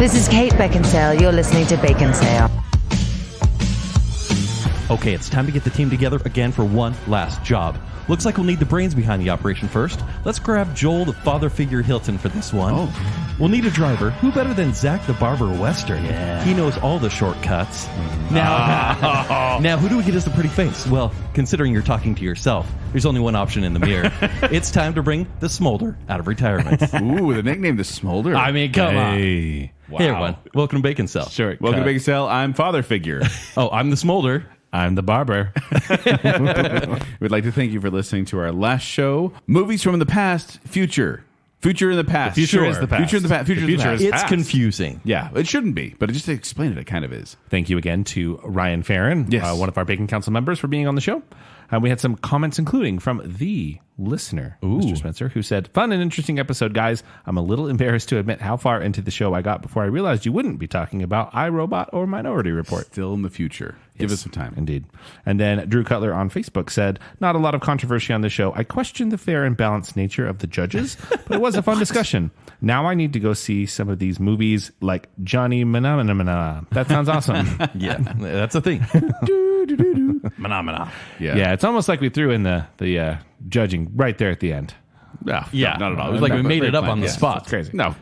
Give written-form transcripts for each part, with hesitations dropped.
This is Kate Baconsale. You're listening to Baconsale. Okay, it's time to get the team together again for one last job. Looks like we'll need the brains behind the operation first. Let's grab Joel, the father figure Hilton, for this one. Oh. We'll need a driver. Who better than Zack, the barber Western? Yeah. He knows all the shortcuts. Now, who do we get as the pretty face? Well, considering you're talking to yourself, there's only one option in the mirror. It's time to bring the Smolder out of retirement. Ooh, the nickname, the Smolder. I mean, come on. Wow. Hey, everyone. Welcome to Baconsale. Sure. Welcome to Baconsale. I'm Father Figure. Oh, I'm the Smolder. I'm the barber. We'd like to thank you for listening to our last show. Movies from the past, future. Future in the past. The future is the past. Future in the past. Future, The future is is the past. It's confusing. Yeah, it shouldn't be, but just to explain it, it kind of is. Thank you again to Ryan Farron, Yes. one of our Bacon Council members, for being on the show. We had some comments, including from the listener, Mr. Spencer, who said, "Fun and interesting episode, guys. I'm a little embarrassed to admit how far into the show I got before I realized you wouldn't be talking about iRobot or Minority Report." Still in the future. Give us some time. Indeed. And then Drew Cutler on Facebook said, "Not a lot of controversy on the show. I question the fair and balanced nature of the judges, but it was a fun discussion. Now I need to go see some of these movies like Johnny Manamana. That sounds awesome." Yeah, that's a thing. Manamana. Yeah. Yeah, it's almost like we threw in the judging right there at the end. No, Yeah. not at all. It was like we made it up on the Yeah. spot. It's crazy. No.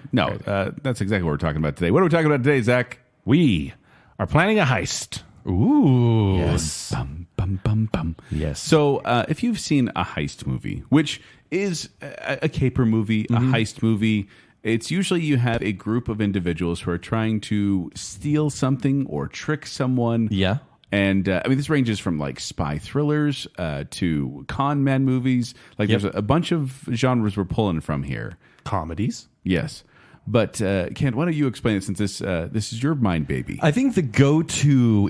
That's exactly what we're talking about today. What are we talking about today, Zach? We are planning a heist. Ooh. Yes. Bum, bum, bum, bum. Yes. So, if you've seen a heist movie, which is a caper movie, a heist movie, it's usually you have a group of individuals who are trying to steal something or trick someone. Yeah. And I mean, this ranges from like spy thrillers to con man movies. Like, there's a bunch of genres we're pulling from here. Comedies. Yes. But Kent, why don't you explain it, since this is your mind baby? I think the go-to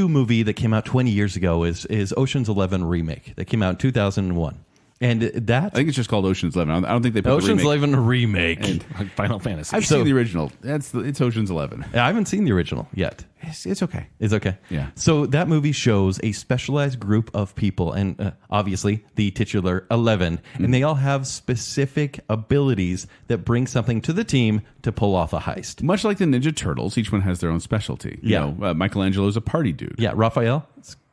movie that came out 20 years ago is Ocean's 11 remake that came out in 2001. And that I think it's just called Ocean's 11. I don't think they put Ocean's the remake. 11 remake. Like Final Fantasy. I've seen the original. It's Ocean's 11. I haven't seen the original yet. It's okay. It's okay. Yeah. So that movie shows a specialized group of people, and obviously the titular 11, and they all have specific abilities that bring something to the team to pull off a heist. Much like the Ninja Turtles, each one has their own specialty. Yeah. You know, Michelangelo's a party dude. Yeah, Raphael.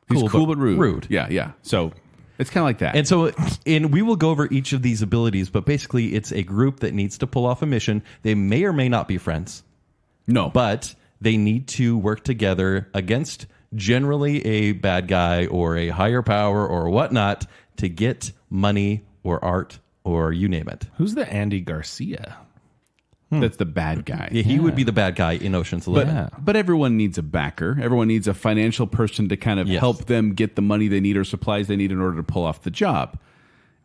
He's cool but rude. Rude. Yeah. So it's kind of like that. And so, we will go over each of these abilities, but basically it's a group that needs to pull off a mission. They may or may not be friends, no. but they need to work together against generally a bad guy or a higher power or whatnot to get money or art or you name it. Who's the Andy Garcia? That's the bad guy. Yeah, he would be the bad guy in Ocean's 11. But everyone needs a backer. Everyone needs a financial person to kind of Yes. help them get the money they need or supplies they need in order to pull off the job.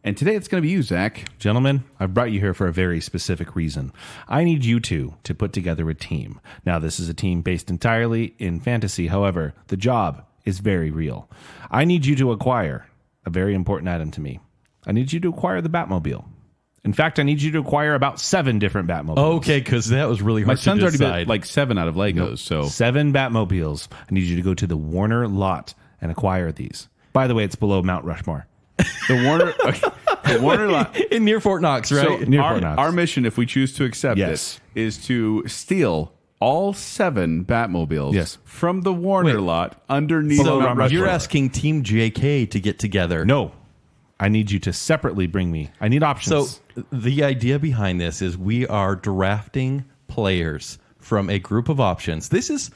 And today it's going to be you, Zach. Gentlemen, I've brought you here for a very specific reason. I need you two to put together a team. Now, this is a team based entirely in fantasy. However, the job is very real. I need you to acquire a very important item to me. I need you to acquire the Batmobile. In fact, I need you to acquire about 7 different Batmobiles. Okay, because that was really hard My to son's already decide. been like 7 out of Legos. So 7 Batmobiles. I need you to go to the Warner lot and acquire these. By the way, it's below Mount Rushmore. the Warner lot. in near Fort Knox, right? So Near Fort Knox. our mission, if we choose to accept Yes. it, is to steal all 7 Batmobiles Yes. from the Warner lot underneath So Mount Rushmore. you're asking Team JK to get together. No. I need you to separately bring me. I need options. So the idea behind this is we are drafting players from a group of options. This is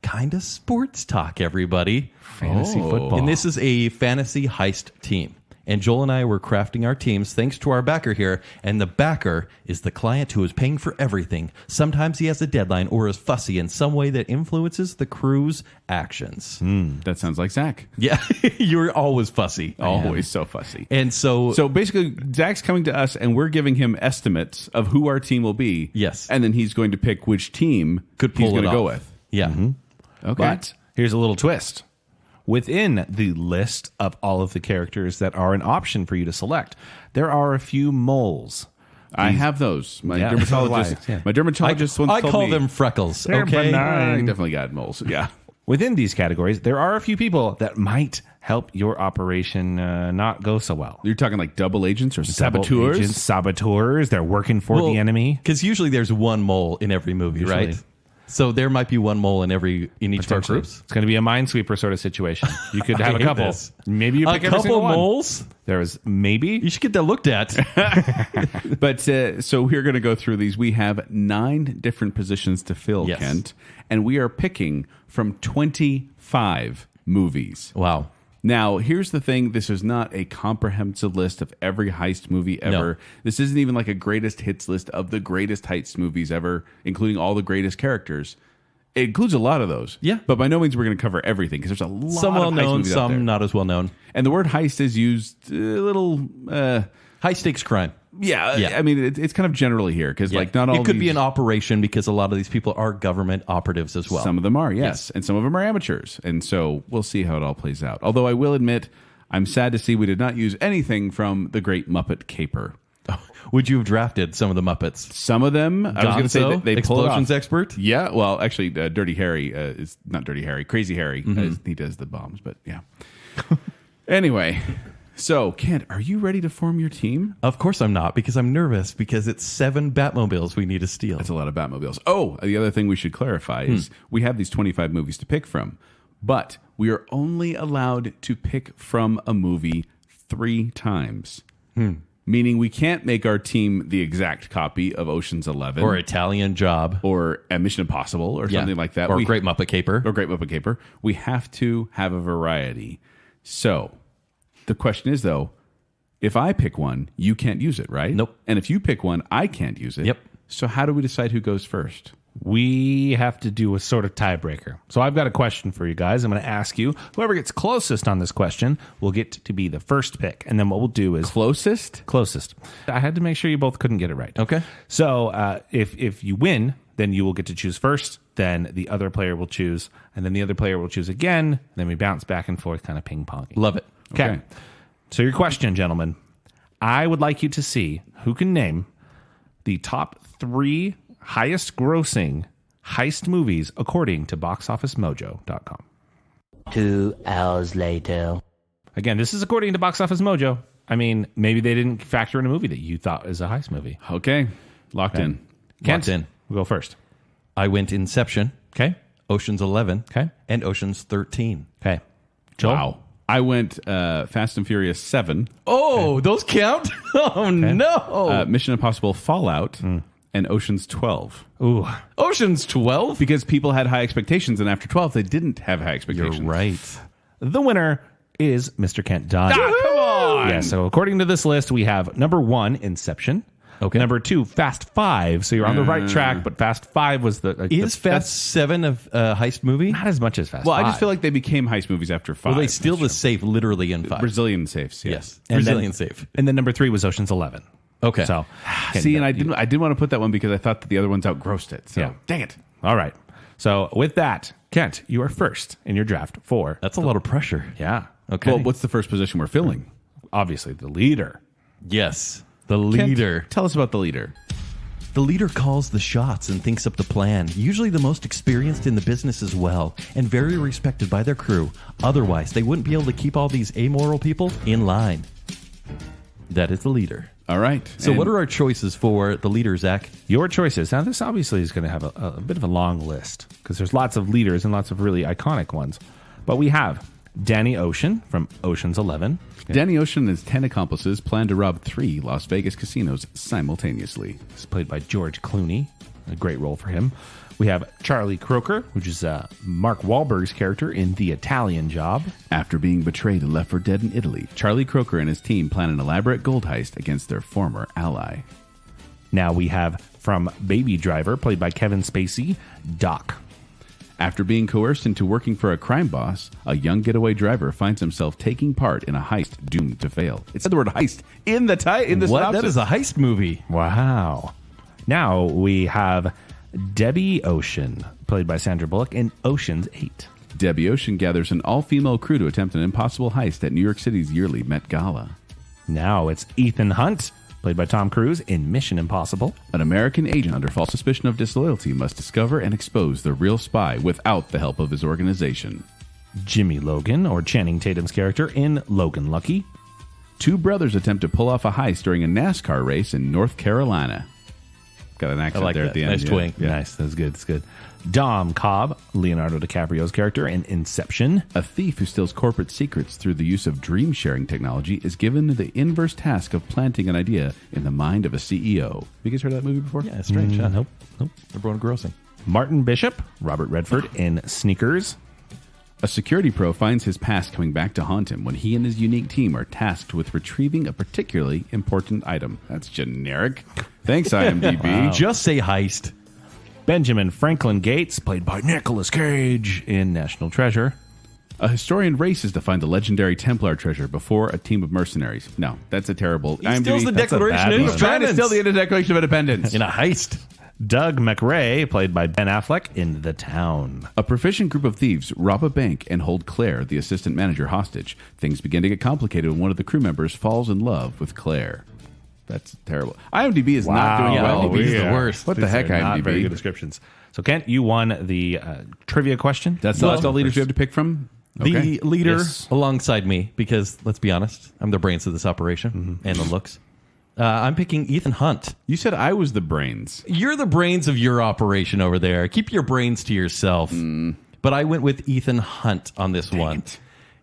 kind of sports talk, everybody. Fantasy football. And this is a fantasy heist team. And Joel and I were crafting our teams thanks to our backer here. And the backer is the client who is paying for everything. Sometimes he has a deadline or is fussy in some way that influences the crew's actions. That sounds like Zach. Yeah, you're always fussy. Always so fussy. And so basically, Zach's coming to us, and we're giving him estimates of who our team will be. Yes. And then he's going to pick which team could he's pull going it to go off. with. Yeah. Okay. But here's a little twist. Within the list of all of the characters that are an option for you to select, there are a few moles. I have those. My Yeah. dermatologist. Yeah. My dermatologist once I told call me, them freckles. They're Okay. benign. I definitely got moles. Yeah. within these categories, there are a few people that might help your operation not go so well. You're talking like double agents or Double saboteurs? agents, saboteurs. They're working for the enemy. Because usually there's one mole in every movie, Usually. right? So there might be one mole in each of our groups. It's going to be a minesweeper sort of situation. You could have a hate couple. this. Maybe you A pick every single couple one. moles? There was maybe. You should get that looked at. But so we're going to go through these. We have 9 different positions to fill, Yes. Kent, and we are picking from 25 movies. Wow. Now, here's the thing. This is not a comprehensive list of every heist movie ever. No. This isn't even like a greatest hits list of the greatest heist movies ever, including all the greatest characters. It includes a lot of those. Yeah. But by no means we're going to cover everything because there's a lot Some of well heist known, movies out there. some not as well known. And the word heist is used a little... High stakes crime. yeah, I mean, it's kind of generally here because like not all it could be these- an operation because a lot of these people are government operatives as well. Some of them are, yes. And some of them are amateurs. And so we'll see how it all plays out. Although I will admit, I'm sad to see we did not use anything from the Great Muppet Caper. Would you have drafted some of the Muppets? Some of them, I was going to say that they pull it explosions off. expert. Yeah, well, actually, Dirty Harry is not Dirty Harry, Crazy Harry. He does the bombs, but yeah. Anyway, so Kent, are you ready to form your team? Of course I'm not, because I'm nervous because it's 7 Batmobiles we need to steal. That's a lot of Batmobiles. Oh, the other thing we should clarify is we have these 25 movies to pick from, but we are only allowed to pick from a movie 3 times. Meaning we can't make our team the exact copy of Ocean's 11 Or Italian Job. or Mission Impossible or Yeah. something like that. Or Great Muppet Caper. Or Great Muppet Caper. We have to have a variety. So the question is, though, if I pick one, you can't use it, right? Nope. And if you pick one, I can't use it. Yep. So how do we decide who goes first? We have to do a sort of tiebreaker. So I've got a question for you guys. I'm going to ask you. Whoever gets closest on this question will get to be the first pick. And then what we'll do is... Closest? Closest. I had to make sure you both couldn't get it right. Okay. So if you win, then you will get to choose first. Then the other player will choose. And then the other player will choose again. Then we bounce back and forth, kind of ping-ponging. Love it. Okay. So your question, gentlemen. I would like you to see who can name the top 3 highest grossing heist movies according to boxofficemojo.com. 2 hours later. Again, this is according to Box Office Mojo. I mean, maybe they didn't factor in a movie that you thought is a heist movie. Okay. Locked in. Kent, Locked in. we'll go first. I went Inception, Okay. Ocean's 11, Okay. and Ocean's 13. Okay. Joel? Wow. I went Fast and Furious 7, Oh, those count? Oh, no. Mission Impossible Fallout, and Ocean's 12. Ooh. Ocean's 12? Because people had high expectations, and after 12, they didn't have high You're expectations. right. The winner is Mr. Kent Dunn. Come on! Yeah, so according to this list, we have number 1, Inception. Okay. Number 2, Fast 5. So you're on the right track, but Fast 5 was the... Is Fast 7 a heist movie? not as much as Fast Well, 5. I just feel like they became heist movies after 5. Well, they steal the safe literally in 5. Brazilian safes, Yes. And Brazilian then- safe. And then number 3 was Ocean's 11. Okay. So, See, and I didn't want to put that one because I thought that the other ones outgrossed it. So, Yeah. dang it. all right. So with that, Kent, you are first in your draft for... That's a lot of pressure. Yeah. Okay. Well, what's the first position we're filling? Obviously, the leader. Yes. The Kent, leader. tell us about the leader. The leader calls the shots and thinks up the plan, usually the most experienced in the business as well, and very respected by their crew. Otherwise, they wouldn't be able to keep all these amoral people in line. That is the leader. All right. So what are our choices for the leader, Zach? Your choices. Now, this obviously is going to have a bit of a long list because there's lots of leaders and lots of really iconic ones. But we have Danny Ocean from Ocean's 11. Danny Ocean and his 10 accomplices plan to rob 3 Las Vegas casinos simultaneously. It's played by George Clooney. A great role for him. We have Charlie Croker, which is Mark Wahlberg's character in The Italian Job. After being betrayed and left for dead in Italy, Charlie Croker and his team plan an elaborate gold heist against their former ally. Now we have from Baby Driver, played by Kevin Spacey, Doc. After being coerced into working for a crime boss, a young getaway driver finds himself taking part in a heist doomed to fail. It said the word heist in the What? synopsis. That is a heist movie. Wow. Now we have Debbie Ocean, played by Sandra Bullock in Ocean's 8. Debbie Ocean gathers an all-female crew to attempt an impossible heist at New York City's yearly Met Gala. Now it's Ethan Hunt, played by Tom Cruise in Mission Impossible. An American agent under false suspicion of disloyalty must discover and expose the real spy without the help of his organization. Jimmy Logan, or Channing Tatum's character in Logan Lucky. Two brothers attempt to pull off a heist during a NASCAR race in North Carolina. Got an accent there that. at the end. Nice twang. Yeah. Nice. That's good. That's good. Dom Cobb, Leonardo DiCaprio's character in Inception. A thief who steals corporate secrets through the use of dream-sharing technology is given the inverse task of planting an idea in the mind of a CEO. Have you guys heard of that movie before? Yeah, it's strange. huh? Nope. Everyone grossing. Martin Bishop, Robert Redford in Sneakers. A security pro finds his past coming back to haunt him when he and his unique team are tasked with retrieving a particularly important item. That's generic. Thanks, IMDb. Just say heist. Benjamin Franklin Gates, played by Nicolas Cage in National Treasure. A historian races to find the legendary Templar treasure before a team of mercenaries. No, that's a terrible. He steals the That's a Declaration bad of one. He's trying to Independence steal the Declaration of Independence. in a heist. Doug McRae, played by Ben Affleck in The Town. A proficient group of thieves rob a bank and hold Claire, the assistant manager, hostage. Things begin to get complicated when one of the crew members falls in love with Claire. That's terrible. IMDb is not doing Yeah, well. IMDb is the worst. What the These heck, are not very good IMDb? descriptions. So, Kent, you won the trivia question. That's all leaders you have to pick from? The Okay. leader Yes. alongside me, because let's be honest, I'm the brains of this operation and the looks. I'm picking Ethan Hunt. You said I was the brains. You're the brains of your operation over there. Keep your brains to yourself. But I went with Ethan Hunt on this one.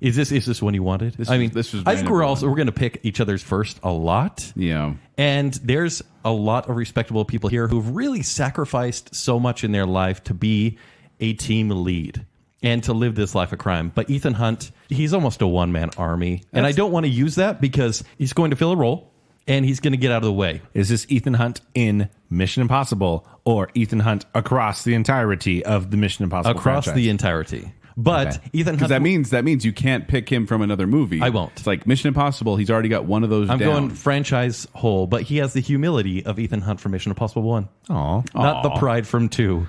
Is this one you wanted? This I was- mean, this was I my think number we're one. going to pick each other's first a lot. Yeah. And there's a lot of respectable people here who've really sacrificed so much in their life to be a team lead and to live this life of crime. But Ethan Hunt, he's almost a one-man army. And I don't want to use that because he's going to fill a role and he's going to get out of the way. Is this Ethan Hunt in Mission Impossible or Ethan Hunt across the entirety of the Mission Impossible Across franchise? the entirety. But Okay. Ethan Because Hunt... that means you can't pick him from another movie. I won't. It's like Mission Impossible. He's already got one of those I'm down. going franchise whole, but he has the humility of Ethan Hunt from Mission Impossible 1. Aw. Not the pride from 2.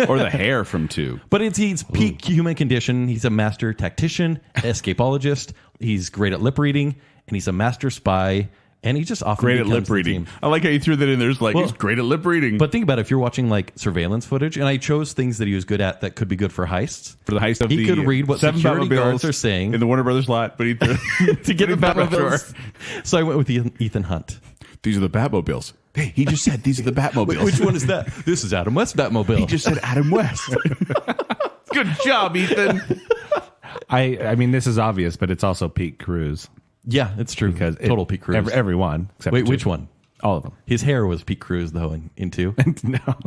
or the hair from 2. But he's peak human condition. He's a master tactician, escapologist. He's great at lip reading, and he's a master spy. And he just often Great at becomes lip the reading. team. I like how you threw that in there. It's like, Well, he's great at lip reading. But think about it, if you're watching like surveillance footage, and I chose things that he was good at that could be good for heists. for the heist of He the could read what 7 security Batmobiles guards are saying. in the Warner Brothers lot, but he to get the Batmobiles. So I went with Ethan Hunt. These are the Batmobiles. Hey, he just said these are the Batmobiles. Which one is that? This is Adam West Batmobile. He just said Adam West. Good job, Ethan. I mean, this is obvious, but it's also Pete Cruz. Yeah, it's true. Because Total Pete Cruz. Everyone. Except Wait, for which two. one? All of them. His hair was Pete Cruz, though, in 2.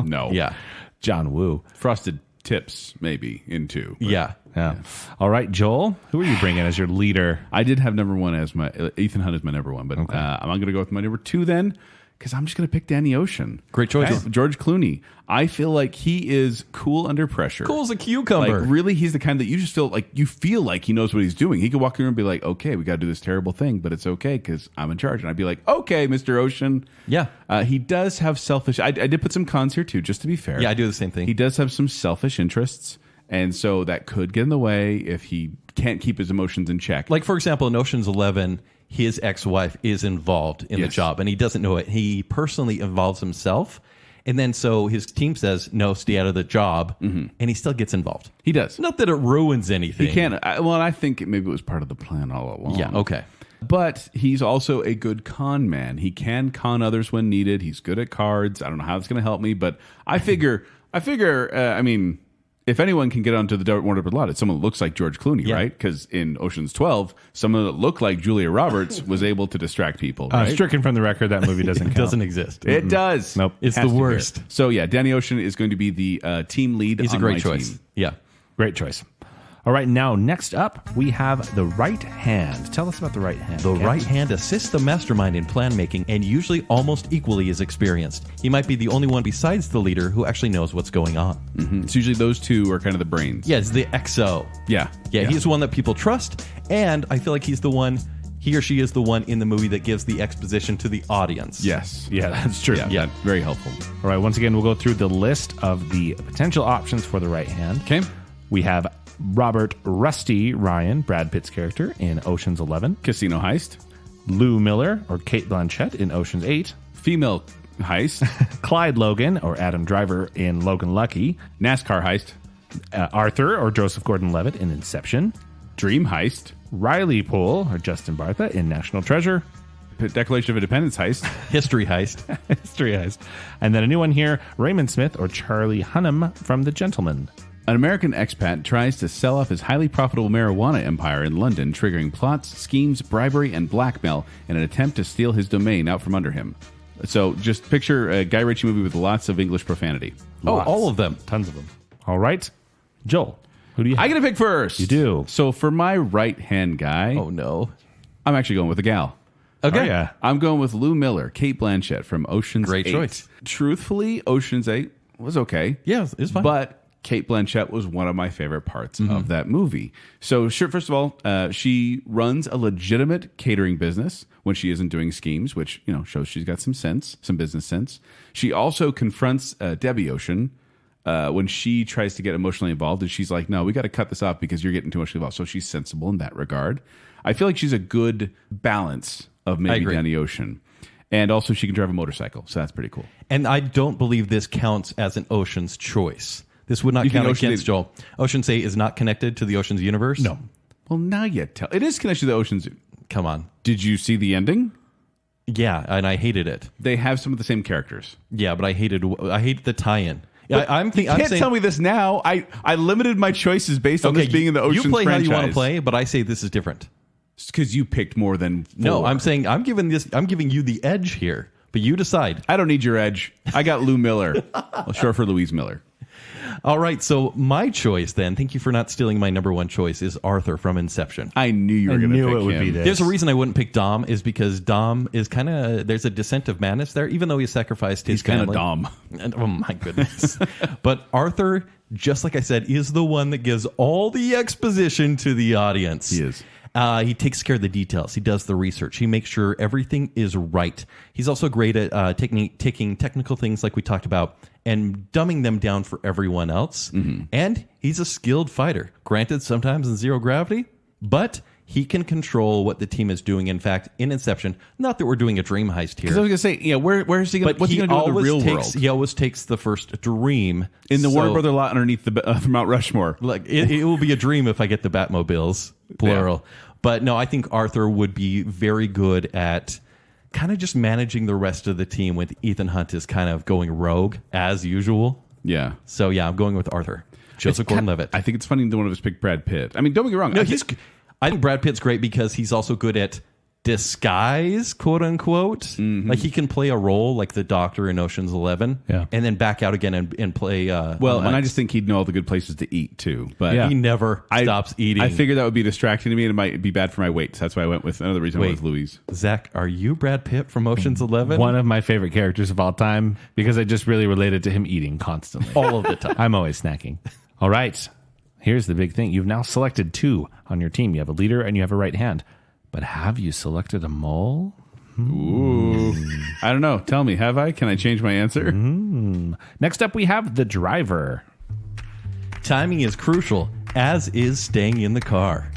No. Yeah. John Woo. Frosted tips, maybe, in 2. but Yeah. Yeah. All right, Joel, who are you bringing as your leader? I did have number 1 as my... Ethan Hunt is my number 1, but I'm going to go with my number 2 then, because I'm just going to pick Danny Ocean. Great choice. George Clooney. I feel like he is cool under pressure. Cool as a cucumber. Like, really, he's the kind that you just feel like he knows what he's doing. He could walk in and be like, okay, we got to do this terrible thing, but it's okay because I'm in charge. And I'd be like, okay, Mr. Ocean. Yeah. He does have selfish... I did put some cons here, too, just to be fair. Yeah, I do the same thing. He does have some selfish interests, and so that could get in the way if he can't keep his emotions in check. Like, for example, in Ocean's 11, his ex-wife is involved in the Yes. job, and he doesn't know it. He personally involves himself, and then so his team says, no, stay out of the job, and he still gets involved. He does. Not that it ruins anything. He can't... I think maybe it was part of the plan all along. Yeah, okay. But he's also a good con man. He can con others when needed. He's good at cards. I don't know how it's going to help me, but I figure, I mean, if anyone can get onto the Warner Brothers lot, it's someone that looks like George Clooney, Yeah. right? Because in Ocean's 12, someone that looked like Julia Roberts was able to distract people, right? Stricken from the record, that movie doesn't It count. doesn't exist. It does. Nope. It's Has the to be worst. fair. So yeah, Danny Ocean is going to be the team lead. He's a on great my choice. team. Yeah. Great choice. All right, now next up, we have the right hand. Tell us about the right hand. The Kent. right hand assists the mastermind in plan making and usually almost equally is experienced. He might be the only one besides the leader who actually knows what's going on. It's usually those two are kind of the brains. Yeah, it's the XO. Yeah. Yeah, he's the one that people trust, and I feel like he or she is the one in the movie that gives the exposition to the audience. Yes. Yeah, that's true. Yeah. Very helpful. All right, once again, we'll go through the list of the potential options for the right hand. Okay. We have Robert Rusty Ryan, Brad Pitt's character in Ocean's 11. Casino heist. Lou Miller or Cate Blanchett in Ocean's 8. Female heist. Clyde Logan or Adam Driver in Logan Lucky. NASCAR heist. Arthur or Joseph Gordon-Levitt in Inception. Dream heist. Riley Poole or Justin Bartha in National Treasure. Declaration of Independence heist. History heist. History heist. And then a new one here, Raymond Smith or Charlie Hunnam from The Gentleman. An American expat tries to sell off his highly profitable marijuana empire in London, triggering plots, schemes, bribery, and blackmail in an attempt to steal his domain out from under him. So just picture a Guy Ritchie movie with lots of English profanity. Lots. All of them. Tons of them. All right. Joel, who do you have? I get to pick first. You do. So for my right-hand guy, Oh, no. I'm actually going with a gal. Okay. Oh, yeah. I'm going with Lou Miller, Cate Blanchett from Ocean's 8. Great choice. Truthfully, Ocean's 8 was okay. Yeah, it's fine. But Cate Blanchett was one of my favorite parts of that movie. So, sure, first of all, she runs a legitimate catering business when she isn't doing schemes, which, shows she's got some sense, some business sense. She also confronts Debbie Ocean when she tries to get emotionally involved, and she's like, no, we got to cut this off because you're getting too much involved. So she's sensible in that regard. I feel like she's a good balance of maybe Danny Ocean. And also she can drive a motorcycle, so that's pretty cool. And I don't believe this counts as an Ocean's choice. This would not count against Joel. Ocean's 8 is not connected to the Ocean's universe? No. Well, now you tell. It is connected to the Ocean's. Come on. Did you see the ending? Yeah, and I hated it. They have some of the same characters. Yeah, but I hated the tie-in. You can't tell me this now. I limited my choices based on this being in the Ocean's You play franchise. how you want to play, but I say this is different. It's because you picked more than 4. No, I'm saying I'm giving you the edge here, but you decide. I don't need your edge. I got Lou Miller. Well, short for Louise Miller. All right, so my choice then, thank you for not stealing my number one choice, is Arthur from Inception. I knew you were going to pick him. it would be this. There's a reason I wouldn't pick Dom, is because Dom is kind of, there's a descent of madness there, even though he sacrificed his family. He's kind of Dom. And, oh my goodness. But Arthur, just like I said, is the one that gives all the exposition to the audience. He is. He takes care of the details. He does the research. He makes sure everything is right. He's also great at taking technical things like we talked about and dumbing them down for everyone else. Mm-hmm. And he's a skilled fighter. Granted, sometimes in zero gravity, but he can control what the team is doing. In fact, in Inception, not that we're doing a dream heist here. Because I was going to say, where is he going? What's he going to do in the real world? He always takes the first dream in the Warner Brother lot underneath the Mount Rushmore. Like it will be a dream if I get the Batmobiles, plural. Yeah. But no, I think Arthur would be very good at kind of just managing the rest of the team with Ethan Hunt is kind of going rogue as usual. Yeah. So yeah, I'm going with Arthur. Joseph Gordon-Levitt. I think it's funny that one of us picked Brad Pitt. I mean, don't get me wrong. No, I think Brad Pitt's great because he's also good at disguise, quote unquote. Mm-hmm. Like he can play a role like the Doctor in Ocean's 11, and then back out again and play. And I just think he'd know all the good places to eat too. But he never stops eating. I figured that would be distracting to me, and it might be bad for my weight. So that's why I went with another reason. I went with Louise. Zach, are you Brad Pitt from Ocean's 11? One of my favorite characters of all time because I just really related to him eating constantly, all of the time. I'm always snacking. All right, here's the big thing: you've now selected 2 on your team. You have a leader and you have a right hand. But have you selected a mole? Ooh. I don't know. Tell me, have I? Can I change my answer? Next up, we have the driver. Timing is crucial, as is staying in the car.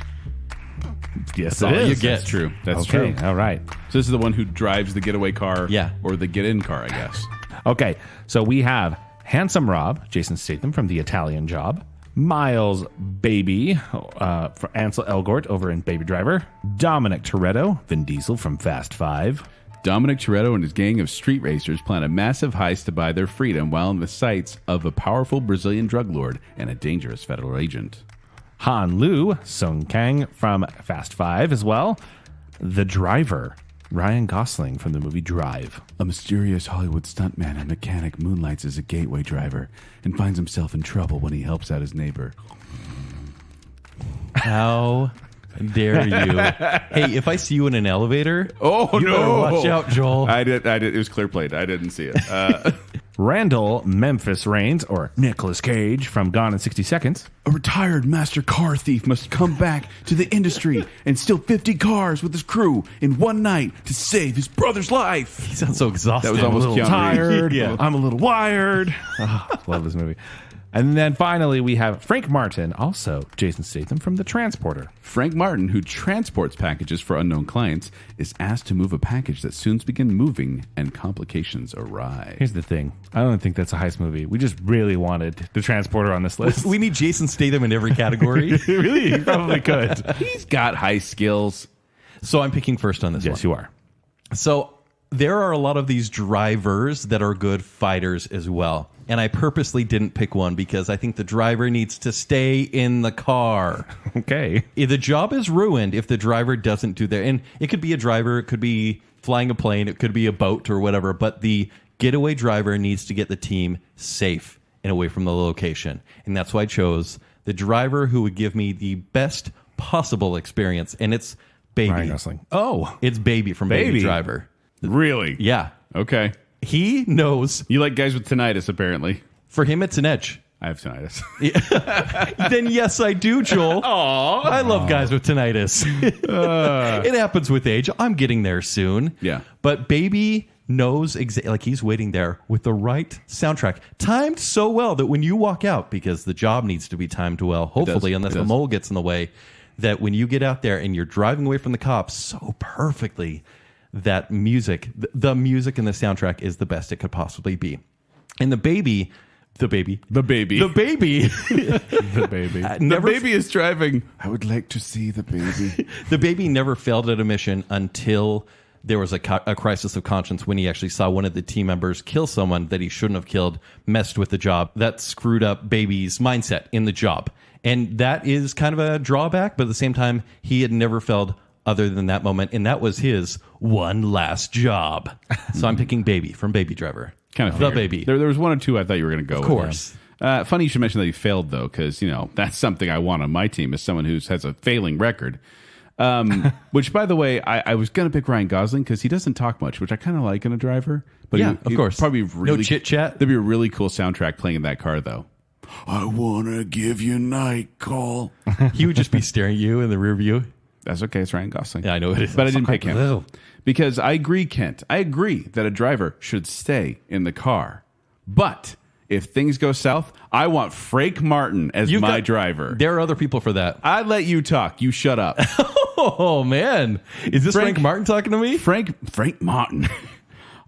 Yes, it is. You get. That's true. That's true. All right. So this is the one who drives the getaway car, yeah, or the get-in car, I guess. Okay, so we have Handsome Rob, Jason Statham from The Italian Job. Miles Baby, for Ansel Elgort over in Baby Driver. Dominic Toretto, Vin Diesel from Fast 5. Dominic Toretto and his gang of street racers plan a massive heist to buy their freedom while in the sights of a powerful Brazilian drug lord and a dangerous federal agent. Han Lu, Sung Kang from Fast 5 as well. The Driver, Ryan Gosling from the movie Drive. A mysterious Hollywood stuntman and mechanic moonlights as a gateway driver and finds himself in trouble when he helps out his neighbor. How dare you? Hey, if I see you in an elevator, oh no! Watch out, Joel. I did. It was clear played. I didn't see it. Randall Memphis Reigns, or Nicolas Cage from Gone in 60 Seconds. A retired master car thief must come back to the industry and steal 50 cars with his crew in one night to save his brother's life. He sounds so exhausted. That was almost I'm a little Keanu tired. Yeah. I'm a little wired. Oh, love this movie. And then finally, we have Frank Martin, also Jason Statham from The Transporter. Frank Martin, who transports packages for unknown clients, is asked to move a package that soon begins moving and complications arise. Here's the thing. I don't think that's a heist movie. We just really wanted The Transporter on this list. We need Jason Statham in every category. Really? He probably could. He's got heist skills. So I'm picking first on this one. Yes, you are. So there are a lot of these drivers that are good fighters as well. And I purposely didn't pick one because I think the driver needs to stay in the car. Okay. The job is ruined if the driver doesn't do that. And it could be a driver, it could be flying a plane, it could be a boat or whatever. But the getaway driver needs to get the team safe and away from the location. And that's why I chose the driver who would give me the best possible experience. And it's Baby. Ryan Gosling. Oh. It's Baby from Baby Driver. Really? Yeah. Okay. He knows. You like guys with tinnitus, apparently. For him, it's an edge. I have tinnitus. Then yes, I do, Joel. Aww. I love guys with tinnitus. It happens with age. I'm getting there soon. Yeah. But Baby knows exactly, like he's waiting there with the right soundtrack, timed so well that when you walk out, because the job needs to be timed well, hopefully, unless the mole gets in the way, that when you get out there and you're driving away from the cops so perfectly, that music, the music and the soundtrack is the best it could possibly be. And the baby. The baby is driving. I would like to see the baby. The baby never failed at a mission until there was a crisis of conscience when he actually saw one of the team members kill someone that he shouldn't have killed, messed with the job. That screwed up Baby's mindset in the job. And that is kind of a drawback, but at the same time, he had never failed other than that moment, and that was his one last job. So I'm picking Baby from Baby Driver. Kind of the figured. Baby. There was one or two I thought you were going to go with. Of course. Funny you should mention that he failed, though, because, you know, that's something I want on my team as someone who has a failing record. Which, by the way, I was going to pick Ryan Gosling because he doesn't talk much, which I kind of like in a driver. But yeah, of course. Probably really, no chit-chat. There'd be a really cool soundtrack playing in that car, though. I want to give you night call. He would just be staring at you in the rear view. That's okay. It's Ryan Gosling. Yeah, I know it is. But I didn't pick him. Because I agree, Kent. I agree that a driver should stay in the car. But if things go south, I want Frank Martin as my driver. There are other people for that. I let you talk. You shut up. Oh, man. Is this Frank Martin talking to me? Frank Martin.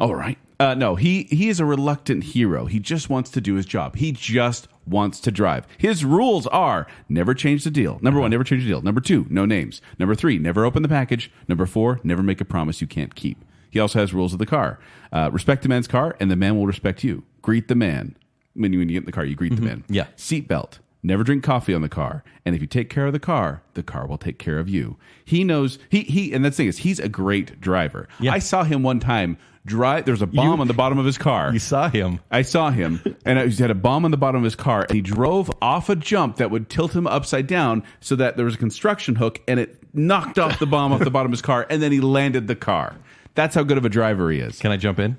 All right. No, he is a reluctant hero. He just wants to do his job. He just wants to drive. His rules are never change the deal. Number 1, never change the deal. Number 2, no names. Number 3, never open the package. Number 4, never make a promise you can't keep. He also has rules of the car. Respect the man's car, and the man will respect you. Greet the man. When you get in the car, you greet the man. Yeah. Seatbelt. Never drink coffee on the car. And if you take care of the car will take care of you. He knows, and the thing is, he's a great driver. Yeah. I saw him one time drive. There's a bomb on the bottom of his car. You saw him. I saw him, and he had a bomb on the bottom of his car, and he drove off a jump that would tilt him upside down so that there was a construction hook, and it knocked off the bomb off the bottom of his car, and then he landed the car. That's how good of a driver he is. Can I jump in?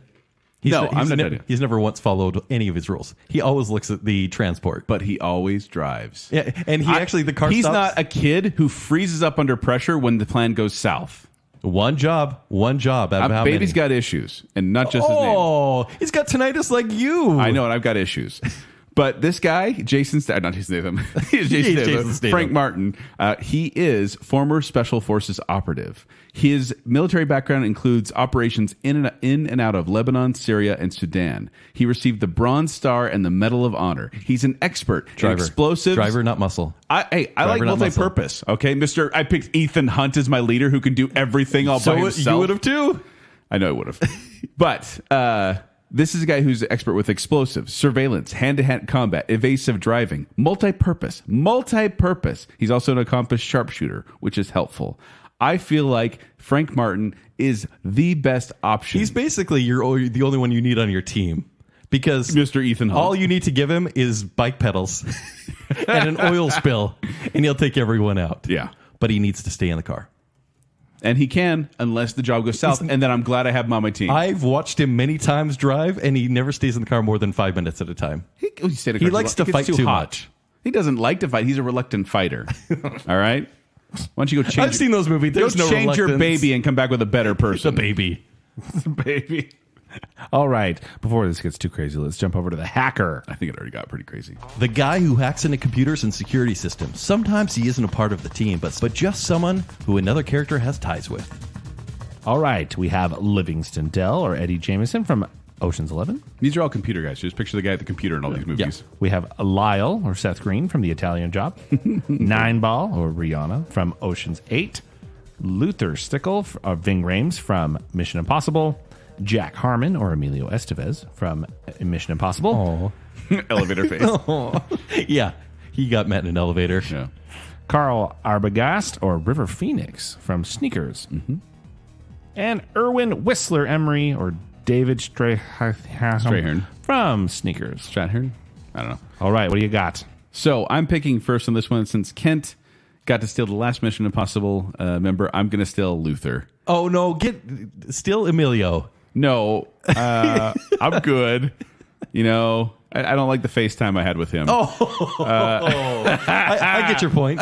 He's never once followed any of his rules. He always looks at the transport. But he always drives. Yeah, and the car He's stops. not a kid who freezes up under pressure when the plan goes south. One job. Out of how Baby's many? got issues, and not just his name. Oh, he's got tinnitus like you. I know, and I've got issues. But this guy, not Jason Statham, Jason Statham. Frank Martin, he is former Special Forces operative. His military background includes operations in and out of Lebanon, Syria, and Sudan. He received the Bronze Star and the Medal of Honor. He's an expert in explosives. Driver, not muscle. I like multi-purpose. Okay, Mister. I picked Ethan Hunt as my leader, who can do everything all by himself. You would have too. I know I would have, but. This is a guy who's an expert with explosives, surveillance, hand-to-hand combat, evasive driving, multi-purpose. He's also an accomplished sharpshooter, which is helpful. I feel like Frank Martin is the best option. He's basically the only one you need on your team. Because Mr. Ethan Hunt. All you need to give him is bike pedals and an oil spill, and he'll take everyone out. Yeah. But he needs to stay in the car. And he can, unless the job goes south, and then I'm glad I have him on my team. I've watched him many times drive, and he never stays in the car more than 5 minutes at a time. He likes to fight too much. He doesn't like to fight. He's a reluctant fighter. All right? Why don't you go change... I've seen those movies. There's no change reluctance. your baby and come back with a better person. The baby. The baby. All right. Before this gets too crazy, let's jump over to the hacker. I think it already got pretty crazy. The guy who hacks into computers and security systems. Sometimes he isn't a part of the team, but just someone who another character has ties with. All right. We have Livingston Dell or Eddie Jameson from Ocean's 11. These are all computer guys. Just picture the guy at the computer in all these movies. We have Lyle or Seth Green from The Italian Job. Nine Ball or Rihanna from Ocean's 8. Luther Stickle or Ving Rhames from Mission Impossible. Jack Harmon or Emilio Estevez from Mission Impossible. Elevator face. Yeah, he got met in an elevator. Yeah. Carl Arbogast or River Phoenix from Sneakers. And Erwin Whistler Emery or David Strayhorn from Sneakers. Strathern? I don't know. All right, what do you got? So I'm picking first on this one since Kent got to steal the last Mission Impossible member. I'm going to steal Luther. Oh, no, steal Emilio. No, I'm good. You know, I don't like the FaceTime I had with him. I get your point.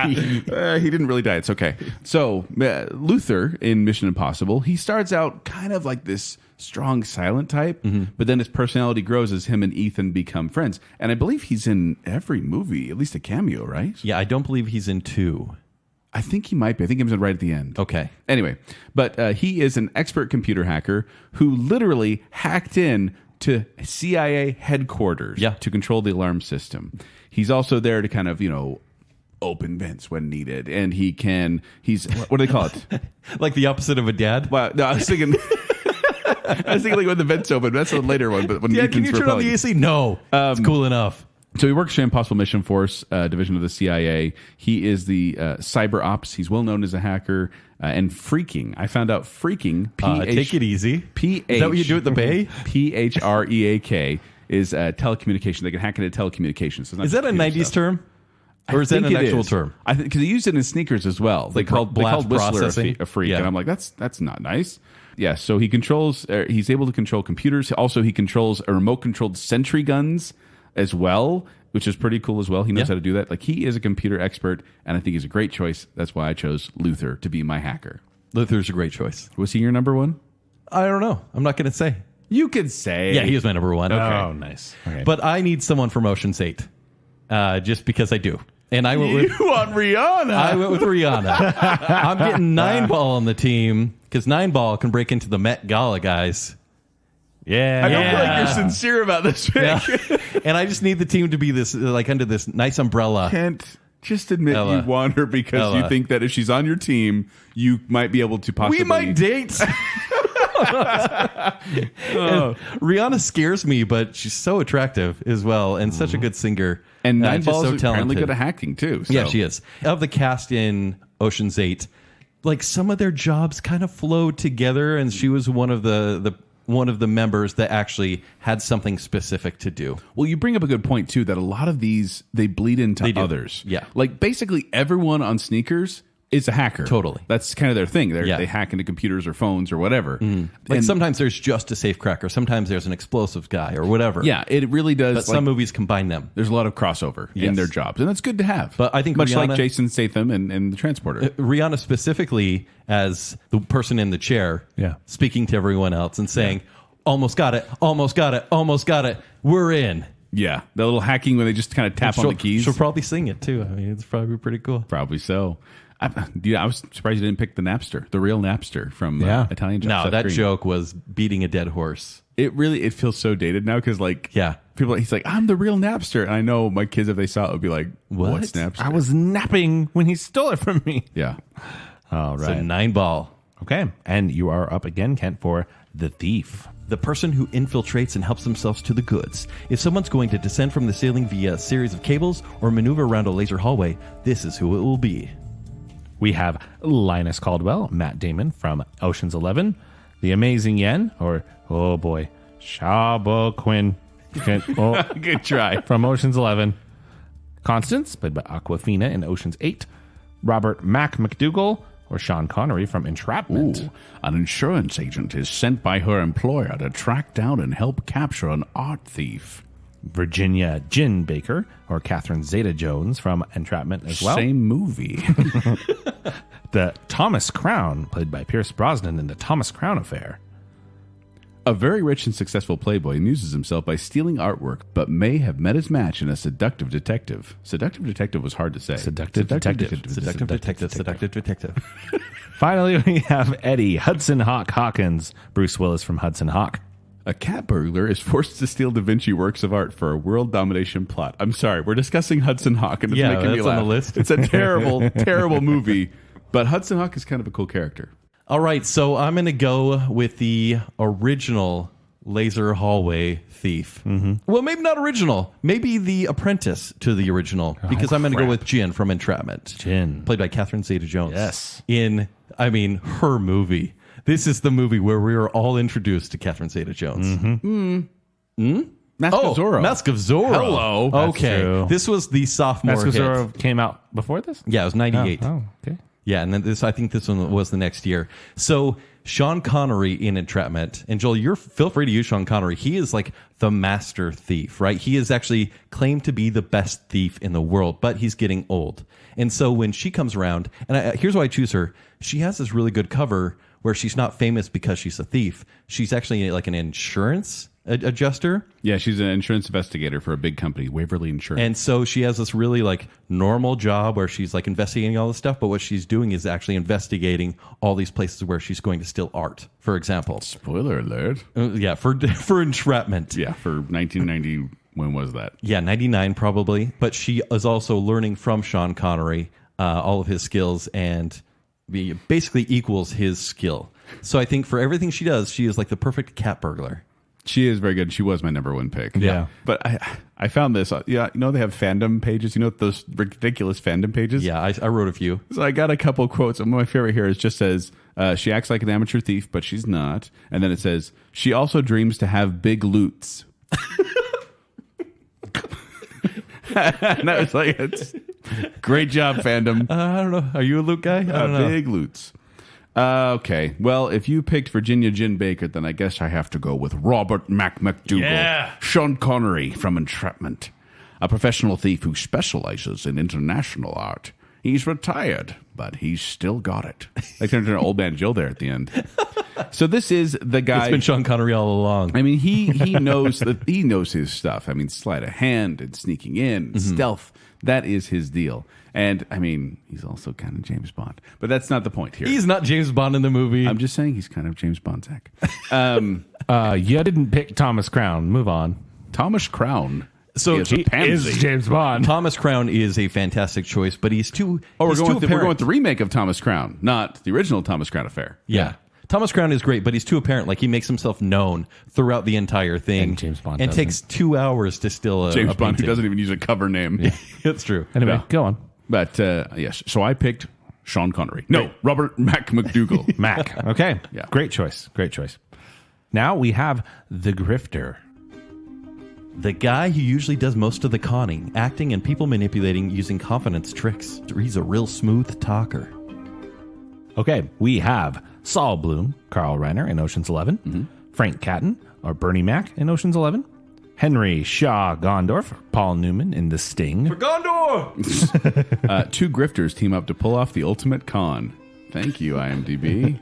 He didn't really die. It's okay. So Luther in Mission Impossible, he starts out kind of like this strong silent type, but then his personality grows as him and Ethan become friends. And I believe he's in every movie, at least a cameo, right? Yeah, I don't believe he's in 2. I think he might be. I think he was right at the end. Okay. Anyway, but he is an expert computer hacker who literally hacked in to CIA headquarters to control the alarm system. He's also there to kind of, open vents when needed. And he's, what do they call it? Like the opposite of a dad? Well, no, I was thinking like when the vents open. That's a later one. But when Yeah, Ethan's can you turn on the AC? No, it's cool enough. So he works for Impossible Mission Force division of the CIA. He is the cyber ops. He's well known as a hacker and phreaking. I found out phreaking. Take it easy. Is that what you do at the Bay? PHREAK is telecommunication. They can hack into telecommunications. So is that a 90s term? Or is that an actual term? I think because they used it in Sneakers as well. They called Whistler processing a freak, Yeah. and I'm like, that's not nice. Yeah, so he controls. He's able to control computers. Also, he controls a remote-controlled sentry guns as well, which is pretty cool as well. He knows how to do that. Like, he is a computer expert, and I think he's a great choice. That's why I chose Luther to be my hacker. Luther's a great choice. Was he your number one? I don't know. I'm not going to say. You could say. Yeah, he was my number one. Okay. Oh, nice. Okay. But I need someone from Ocean's 8, just because I do. And I went with Rihanna. I went with Rihanna. I'm getting Nine Ball on the team because Nine Ball can break into the Met Gala, guys. Yeah. I don't feel like you're sincere about this pick. Yeah. And I just need the team to be this, like, under this nice umbrella. Kent, just admit Ella. you want her because Ella. you think that if she's on your team, you might be able to possibly. We might date. Rihanna scares me, but she's so attractive as well, and such a good singer. And Nine just Ball's so apparently talented. good at hacking too. So. Yeah, she is. Of the cast in Ocean's 8, like, some of their jobs kind of flowed together, and she was one of the members that actually had something specific to do. Well, you bring up a good point too that a lot of these they bleed into do. others. Yeah. Like basically everyone on Sneakers is a hacker. Totally. That's kind of their thing. Yeah. They hack into computers or phones or whatever. Like, sometimes there's just a safecracker, sometimes there's an explosives guy or whatever. Yeah, it really does. But some movies combine them. There's a lot of crossover in Yes. their jobs, and that's good to have. But I think much Rihanna- like Jason Statham and the Transporter. Rihanna specifically as the person in the chair, speaking to everyone else and saying, almost got it, almost got it, almost got it, we're in. Yeah, the little hacking when they just kind of tap on the keys. She'll probably sing it too. I mean, it's probably pretty cool. Probably so. I was surprised you didn't pick the Napster, the real Napster from Italian Job. No, Seth that Green. joke was beating a dead horse. It feels so dated now because people. He's like, I'm the real Napster, and I know my kids if they saw it would be like, what's Napster? I was napping when he stole it from me. Yeah. All right. So 9 Ball. Okay. And you are up again, Kent, for The Thief. The person who infiltrates and helps themselves to the goods. If someone's going to descend from the ceiling via a series of cables or maneuver around a laser hallway, this is who it will be. We have Linus Caldwell, Matt Damon from Ocean's 11, The Amazing Yen, or, oh boy, Shaba Quinn. Good try. From Ocean's 11. Constance, played by Aquafina in Ocean's 8. Robert Mac McDougall, or Sean Connery from Entrapment. Ooh, an insurance agent is sent by her employer to track down and help capture an art thief. Virginia Gin Baker, or Catherine Zeta-Jones from Entrapment as well. Same movie. The Thomas Crown, played by Pierce Brosnan in The Thomas Crown Affair. A very rich and successful playboy amuses himself by stealing artwork, but may have met his match in a seductive detective. Seductive detective was hard to say. Seductive detective. Seductive detective. Seductive detective. Finally, we have Eddie Hudson Hawk Hawkins, Bruce Willis from Hudson Hawk. A cat burglar is forced to steal Da Vinci works of art for a world domination plot. I'm sorry, we're discussing Hudson Hawk, and it's making me laugh. On the list. It's a terrible, terrible movie, but Hudson Hawk is kind of a cool character. All right, so I'm going to go with the original laser hallway thief. Well, maybe not original. Maybe the apprentice to the original, because I'm going to go with Jin from Entrapment. Jin. Played by Catherine Zeta-Jones. Yes. Her movie. This is the movie where we are all introduced to Catherine Zeta-Jones. Mask of Zorro. Mask of Zorro. Hello. Okay. true. This was the sophomore Mask of hit. Zorro came out before this? Yeah, it was 98. Oh, okay. Yeah, and then I think this one was the next year. So Sean Connery in Entrapment, and Joel, feel free to use Sean Connery. He is like the master thief, right? He is actually claimed to be the best thief in the world, but he's getting old. And so when she comes around, and here's why I choose her. She has this really good cover where she's not famous because she's a thief. She's actually like an insurance adjuster. Yeah, she's an insurance investigator for a big company, Waverly Insurance. And so she has this really like normal job where she's like investigating all this stuff, but what she's doing is actually investigating all these places where she's going to steal art, for example. Spoiler alert. Yeah, for Entrapment. Yeah, for 1990, when was that? Yeah, 99 probably. But she is also learning from Sean Connery all of his skills, and basically equals his skill. So I think for everything she does, she is like the perfect cat burglar. She is very good. She was my number one pick. Yeah. But I found this. Yeah, they have fandom pages. Those ridiculous fandom pages? Yeah, I wrote a few. So I got a couple quotes. And my favorite here is just says, she acts like an amateur thief, but she's not. And then it says, she also dreams to have big loots. And I was like, great job, fandom. I don't know. Are you a loot guy? I don't know. Big loots. Okay. Well, if you picked Virginia Jin Baker, then I guess I have to go with Robert McDougall. Yeah. Sean Connery from Entrapment. A professional thief who specializes in international art. He's retired, but he's still got it. I turned into an old man Jill there at the end. So this is the guy. It's been Sean Connery all along. I mean, he knows he knows his stuff. I mean, sleight of hand and sneaking in, stealth. That is his deal. And I mean, he's also kind of James Bond, but that's not the point here. He's not James Bond in the movie. I'm just saying he's kind of James Bond, Zack. You didn't pick Thomas Crown. Move on. Thomas Crown. So is a pansy. Is James Bond. Thomas Crown is a fantastic choice, but he's too. Oh, he's we're too going apparent. with the remake of Thomas Crown, not the original Thomas Crown affair. Yeah. Thomas Crown is great, but he's too apparent. Like, he makes himself known throughout the entire thing. And James Bond And doesn't. takes 2 hours to still James a Bond, who painting. doesn't even use a cover name. That's true. Anyway, Yeah. go on. But yes, so I picked Sean Connery. No, Robert McDougall. Mac. Okay. Yeah. Great choice. Great choice. Now we have the grifter. The guy who usually does most of the conning, acting, and people manipulating using confidence tricks. He's a real smooth talker. Okay, we have Saul Bloom, Carl Reiner in Ocean's 11, Frank Catton, or Bernie Mac in Ocean's 11, Henry Shaw Gondorf, Paul Newman in The Sting, Gondor! Two grifters team up to pull off the ultimate con. Thank you, IMDb.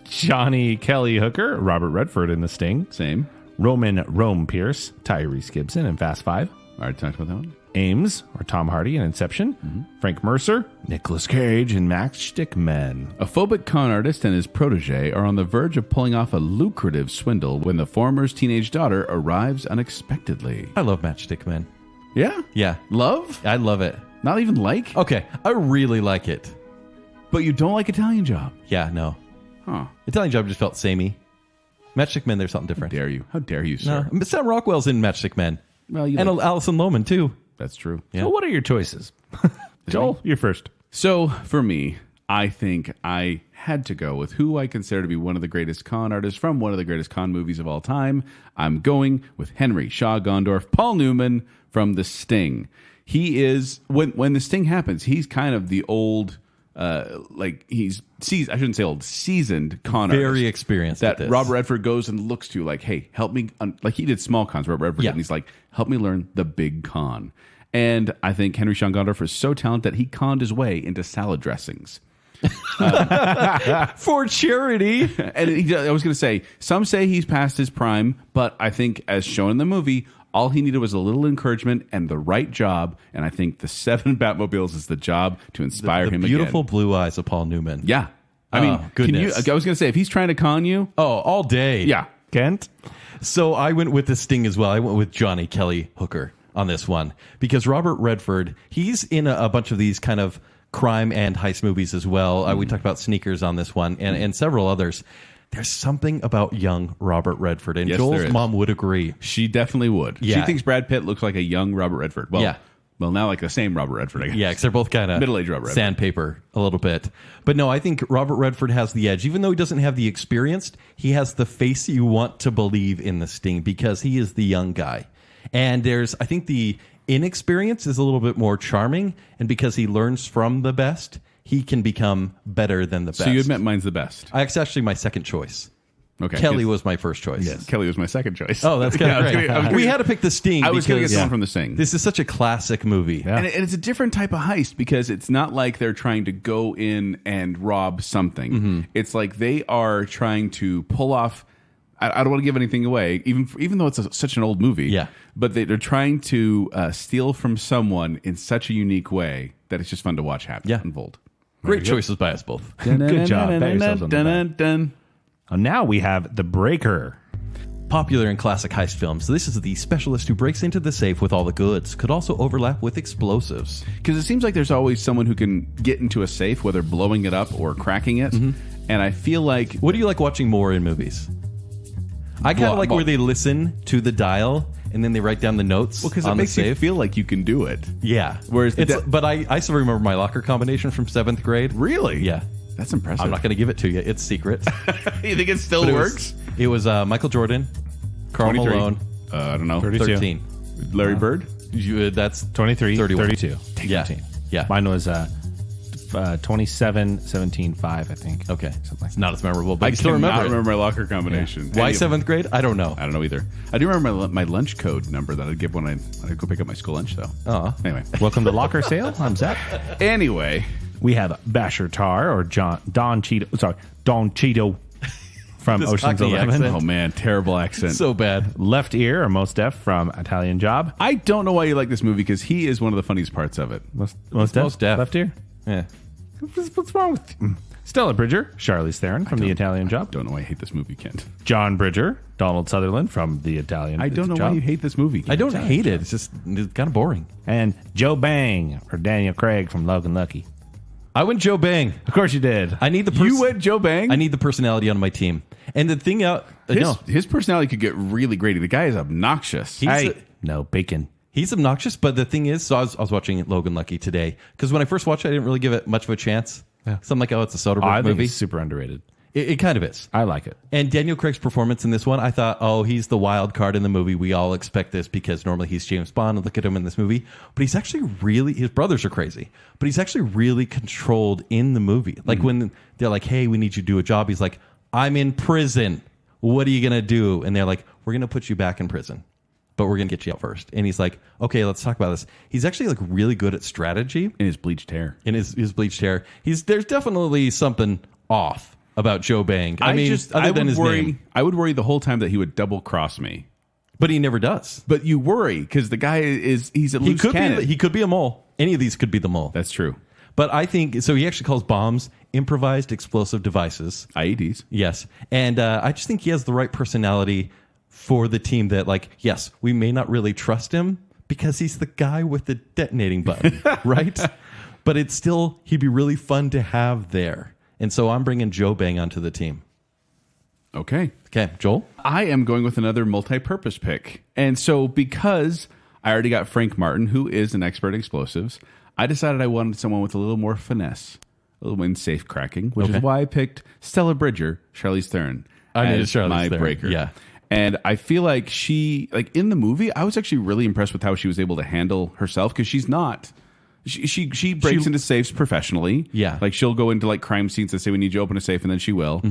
Johnny Kelly Hooker, Robert Redford in The Sting, Same. Roman Rome Pierce, Tyrese Gibson in Fast 5, Already talked about that one. Ames, or Tom Hardy in Inception, Frank Mercer, Nicolas Cage in Matchstick Men. A phobic con artist and his protege are on the verge of pulling off a lucrative swindle when the former's teenage daughter arrives unexpectedly. I love Matchstick Men. Yeah? Yeah. Love? I love it. Not even like? Okay, I really like it. But you don't like Italian Job? Yeah, no. Huh. Italian Job just felt samey. Matchstick Men, there's something different. Dare you? How dare you, No, sir? but Sam Rockwell's in Matchstick Men. Well, you and like- Alison Lohman, too. That's true. Yeah. So what are your choices? Joel, you're first. So for me, I think I had to go with who I consider to be one of the greatest con artists from one of the greatest con movies of all time. I'm going with Henry Shaw Gondorf, Paul Newman from The Sting. He is, when The Sting happens, he's kind of the old, seasoned con artist. Very experienced That at this. Robert Redford goes and looks to, like, hey, help me. Like he did small cons, Robert Redford, Yeah. and he's like, help me learn the big con. And I think Henry Sean Gondorf is so talented that he conned his way into salad dressings. For charity. And I was going to say, some say he's past his prime, but I think as shown in the movie, all he needed was a little encouragement and the right job. And I think the 7 Batmobiles is the job to inspire him Beautiful again. blue eyes of Paul Newman. Yeah. I mean, goodness. I was going to say, if he's trying to con you, all day. yeah. Kent? So I went with the Sting as well. I went with Johnny Kelly Hooker on this one because Robert Redford, he's in a bunch of these kind of crime and heist movies as well. We talked about Sneakers on this one and several others. There's something about young Robert Redford, and Yes, Joel's there is. mom would agree. She definitely would. Yeah. She thinks Brad Pitt looks like a young Robert Redford. Well, Yeah. Well, now like the same Robert Redford, I guess. Yeah, because they're both kind of Middle-aged Robert Redford. sandpaper a little bit. But no, I think Robert Redford has the edge. Even though he doesn't have the experience, he has the face you want to believe in the Sting because he is the young guy. And I think the inexperience is a little bit more charming. And because he learns from the best, he can become better than the best. So you admit mine's the best. It's actually my second choice. Okay. Kelly was my first choice. Yes. Kelly was my second choice. Oh, that's kind Yeah, of I was great. gonna- We had to pick the Sting. I was going to get because someone from the Sting. This is such a classic movie. Yeah. And it's a different type of heist because it's not like they're trying to go in and rob something. Mm-hmm. It's like they are trying to pull off. I don't want to give anything away, even though it's such an old movie. Yeah. But they're trying to steal from someone in such a unique way that it's just fun to watch happen unfold. Great choices by us both. Good job. Pat yourselves on the back. Dun. Now we have The Breaker. Popular in classic heist films, this is the specialist who breaks into the safe with all the goods. Could also overlap with explosives. Because it seems like there's always someone who can get into a safe, whether blowing it up or cracking it. And I feel like What do you like watching more in movies? I kind of like Well- where they listen to the dial and then they write down the notes because it on the makes you safe. feel like you can do it. Yeah. Whereas the but I still remember my locker combination from 7th grade. Really? Yeah. That's impressive. I'm not going to give it to you. It's secret. You think it still But works? It was Michael Jordan, Karl 23. Malone, I don't know. 32. 13. Larry Bird? That's 23, 31. 32. Yeah. 13. Yeah. Mine was 27, 17, 5, I think. Okay. Something like It's not as memorable, but I you still cannot remember it. remember my locker combination. Why Any of them. 7th grade? I don't know. I don't know either. I do remember my lunch code number that I'd give when I'd go pick up my school lunch, though. Oh. Anyway. Welcome to Locker Sale. I'm Zack. Anyway. We have Basher Tar or Don Cheeto from This Ocean's Cockney 11. accent. Oh, man. Terrible accent. So bad. Left Ear or Most Def from Italian Job. I don't know why you like this movie because he is one of the funniest parts of it. Most Most Def. Left Ear. Yeah. What's wrong with you? Stella Bridger, Charlize Theron from The Italian Job. Don't know why I hate this movie, Kent. John Bridger, Donald Sutherland from The Italian I don't know Job. why you hate this movie. I don't hate it. It's just it's kind of boring. And Joe Bang or Daniel Craig from Logan Lucky. I went Joe Bang. Of course you did. I need the You went Joe Bang? I need the personality on my team. And the thing out, His personality could get really great. The guy is obnoxious. No bacon. He's obnoxious, but the thing is, so I was watching Logan Lucky today because when I first watched it, I didn't really give it much of a chance. Yeah. So I'm like, oh, it's a Soderbergh I think movie. it's super underrated. It kind of is. I like it. And Daniel Craig's performance in this one, I thought, oh, he's the wild card in the movie. We all expect this because normally he's James Bond. And look at him in this movie. But he's actually really, his brothers are crazy, but he's actually really controlled in the movie. Like when they're like, hey, we need you to do a job. He's like, I'm in prison. What are you going to do? And they're like, we're going to put you back in prison, but we're going to get you out first. And he's like, okay, let's talk about this. He's actually like really good at strategy. In his bleached hair. In his bleached hair. There's definitely something off about Joe Bang. I mean, other than his name. I would worry the whole time that he would double cross me. But he never does. But you worry because the guy he's a He loose could cannon. he could be a mole. Any of these could be the mole. That's true. But I think so. He actually calls bombs improvised explosive devices. IEDs. Yes, and I just think he has the right personality for the team. That like, yes, we may not really trust him because he's the guy with the detonating button, right? But it's still he'd be really fun to have there. And so I'm bringing Joe Bang onto the team. Okay. Okay, Joel. I am going with another multi-purpose pick. And so because I already got Frank Martin, who is an expert at explosives, I decided I wanted someone with a little more finesse, a little in safe cracking, which Okay. is why I picked Stella Bridger, Charlize Theron, I knew as Charlize my Theron, breaker. yeah. And I feel like she, like in the movie, I was actually really impressed with how she was able to handle herself because she's not. She breaks into safes professionally. Yeah. Like she'll go into like crime scenes and say, we need you to open a safe, and then she will.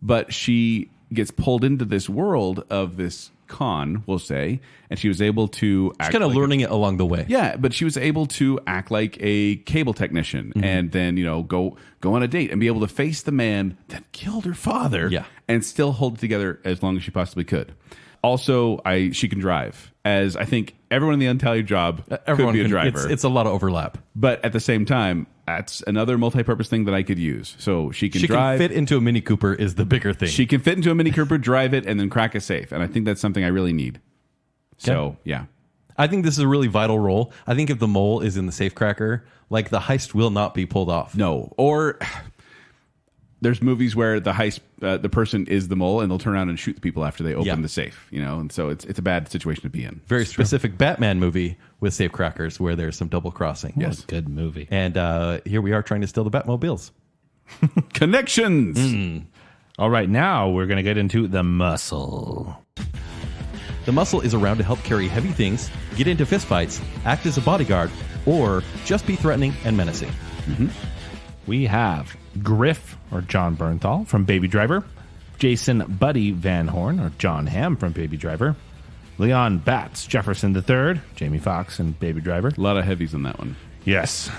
But she gets pulled into this world of this con, we'll say, and she was able to act kind of like learning it along the way. Yeah, but she was able to act like a cable technician and then, go on a date and be able to face the man that killed her father and still hold it together as long as she possibly could. Also, she can drive, as I think everyone in the entire job could be a driver. It's a lot of overlap. But at the same time, that's another multi-purpose thing that I could use. So she can She drive. can fit into a Mini Cooper is the bigger thing. She can fit into a Mini Cooper, drive it, and then crack a safe. And I think that's something I really need. So, yeah. I think this is a really vital role. I think if the mole is in the safe cracker, like the heist will not be pulled off. No. Or there's movies where the heist, the person is the mole, and they'll turn around and shoot the people after they open the safe. And so it's a bad situation to be in. Very specific Batman movie with safe crackers where there's some double crossing. Yes, good movie. And here we are trying to steal the Batmobiles. Connections. All right, now we're going to get into the muscle. The muscle is around to help carry heavy things, get into fistfights, act as a bodyguard, or just be threatening and menacing. We have Griff, or John Bernthal, from Baby Driver. Jason Buddy Van Horn, or John Hamm, from Baby Driver. Leon Batts Jefferson III, Jamie Foxx, and Baby Driver. A lot of heavies on that one. Yes.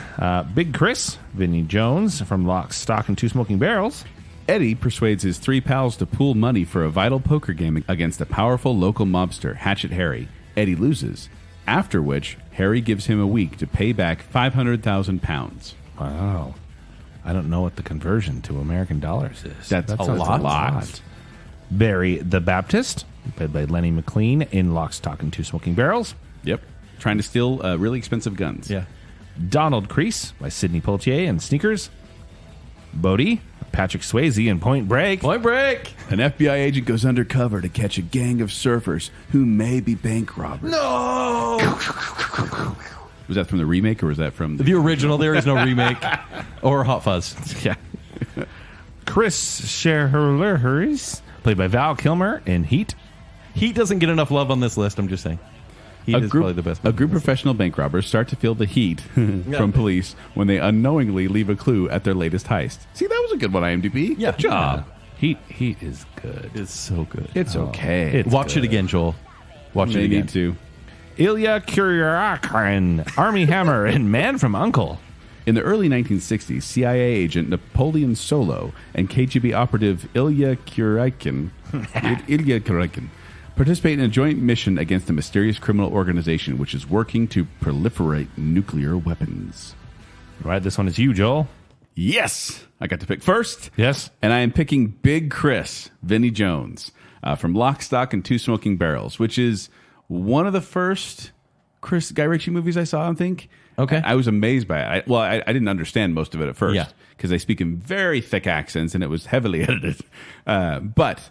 Big Chris, Vinnie Jones, from Lock, Stock, and Two Smoking Barrels. Eddie persuades his three pals to pool money for a vital poker game against a powerful local mobster, Hatchet Harry. Eddie loses, after which Harry gives him a week to pay back 500,000 pounds. Wow. I don't know what the conversion to American dollars is. That's a lot. Barry the Baptist, played by Lenny McLean in Lock, Stock, and Two Smoking Barrels. Yep. Trying to steal really expensive guns. Yeah. Donald Crease, by Sidney Poitier in Sneakers. Bodie, Patrick Swayze in Point Break. Point Break! An FBI agent goes undercover to catch a gang of surfers who may be bank robbers. No! Was that from the remake or was that from The original, there is no remake. Or Hot Fuzz. Yeah. Chris Sherhurlers, played by Val Kilmer in Heat. Heat doesn't get enough love on this list, I'm just saying. Heat is probably the best. A group of professional bank robbers start to feel the heat from police when they unknowingly leave a clue at their latest heist. See, that was a good one, IMDb. Yeah. Good job. Heat is good. It's so good. It's okay. It's Watch good. it again, Joel. Watch it May again. need to. Ilya Kuryakin, Army Hammer, and Man from U.N.C.L.E. In the early 1960s, CIA agent Napoleon Solo and KGB operative Ilya Kuryakin participate in a joint mission against a mysterious criminal organization which is working to proliferate nuclear weapons. Right, this one is you, Joel. Yes! I got to pick first. Yes. And I am picking Big Chris, Vinnie Jones, from Lock, Stock, and Two Smoking Barrels, which is one of the first Guy Ritchie movies I saw, I think. Okay. I was amazed by it. I didn't understand most of it at first because they speak in very thick accents and it was heavily edited. But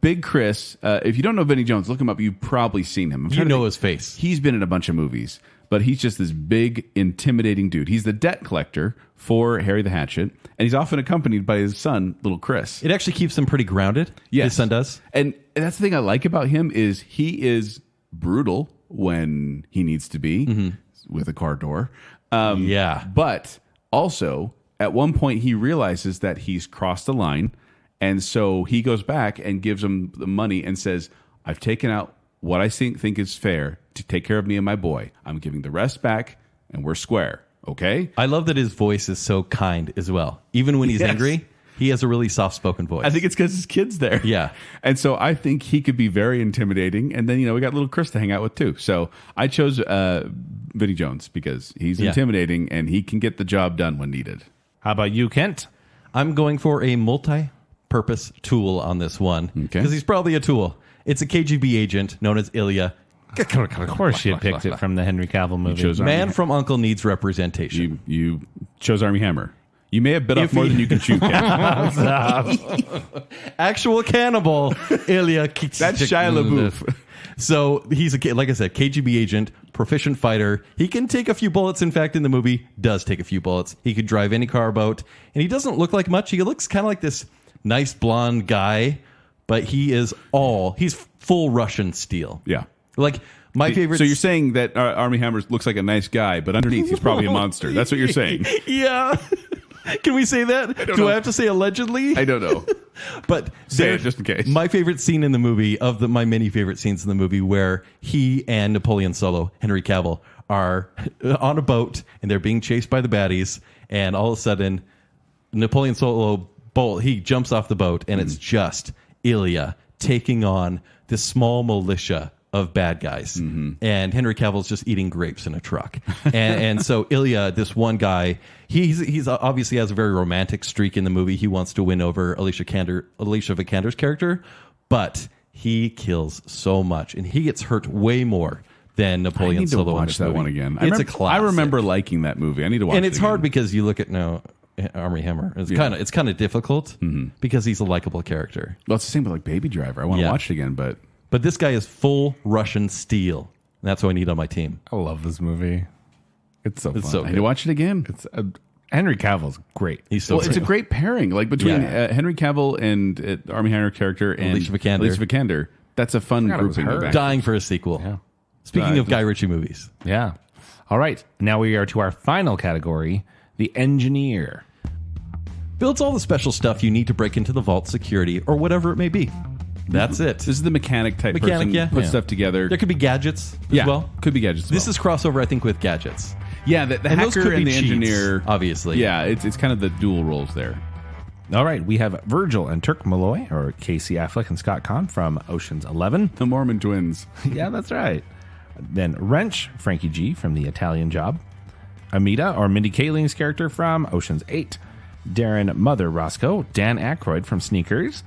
Big Chris, if you don't know Vinnie Jones, look him up. You've probably seen him. You know his face. He's been in a bunch of movies, but he's just this big, intimidating dude. He's the debt collector for Harry the Hatchet, and he's often accompanied by his son, little Chris. It actually keeps him pretty grounded. Yes. His son does. And that's the thing I like about him is he is brutal when he needs to be with a car door. Yeah. But also, at one point, he realizes that he's crossed the line. And so he goes back and gives him the money and says, I've taken out what I think is fair to take care of me and my boy. I'm giving the rest back and we're square. Okay? I love that his voice is so kind as well. Even when he's angry, he has a really soft-spoken voice. I think it's because his kid's there. Yeah. And so I think he could be very intimidating. And then, we got little Chris to hang out with too. So I chose Vinnie Jones because he's intimidating and he can get the job done when needed. How about you, Kent? I'm going for a multi-purpose tool on this one. Okay. Because he's probably a tool. It's a KGB agent known as Ilya. Of course you picked it from the Henry Cavill movie. chose Man from U.N.C.L.E. needs representation. You chose Army Hammer. You may have bit off more than you can chew, Ken. Actual cannibal, Ilya. That's Shia LaBeouf. So he's like I said, KGB agent, proficient fighter. He can take a few bullets. In fact, in the movie, does take a few bullets. He could drive any car about, and he doesn't look like much. He looks kind of like this nice blonde guy, but he's full Russian steel. Yeah. Like my favorite. So you're saying that Army Hammer looks like a nice guy, but underneath he's probably a monster. That's what you're saying. Yeah. Can we say that? Do I have to say allegedly? I don't know. But Say it just in case. My favorite scene in the movie, my many favorite scenes in the movie, where he and Napoleon Solo, Henry Cavill, are on a boat and they're being chased by the baddies, and all of a sudden Napoleon Solo he jumps off the boat, and it's just Ilya taking on this small militia of bad guys, and Henry Cavill's just eating grapes in a truck, and so Ilya, this one guy, he's obviously has a very romantic streak in the movie. He wants to win over Alicia Vikander's character, but he kills so much, and he gets hurt way more than Napoleon Solo. I need to watch that one again. It's a classic. I remember liking that movie. I need to watch it. And it's hard because you look at Armie Hammer. It's kind of difficult because he's a likable character. Well, it's the same with like Baby Driver. I want to watch it again, but this guy is full Russian steel. That's what I need on my team. I love this movie. It's so fun. So I need to watch it again. It's Henry Cavill's great. He's so It's a great pairing, like between Henry Cavill and Armie Hammer character and Alicia Vikander. That's a fun grouping. Dying for a sequel. Yeah. Speaking of Guy Ritchie movies. Yeah. All right. Now we are to our final category, the engineer. Builds all the special stuff you need to break into the vault, security, or whatever it may be. That's it. This is the mechanic person. Put stuff together. There could be gadgets as well. Could be gadgets. This is crossover, I think, with gadgets. Yeah, the And those hacker could be and the cheats, engineer. obviously. Yeah, it's kind of the dual roles there. All right. We have Virgil and Turk Malloy, or Casey Affleck and Scott Conn from Ocean's 11. The Mormon twins. Yeah, that's right. Then Wrench, Frankie G from The Italian Job. Amita, or Mindy Kaling's character from Ocean's 8. Darren Mother Roscoe, Dan Aykroyd from Sneakers.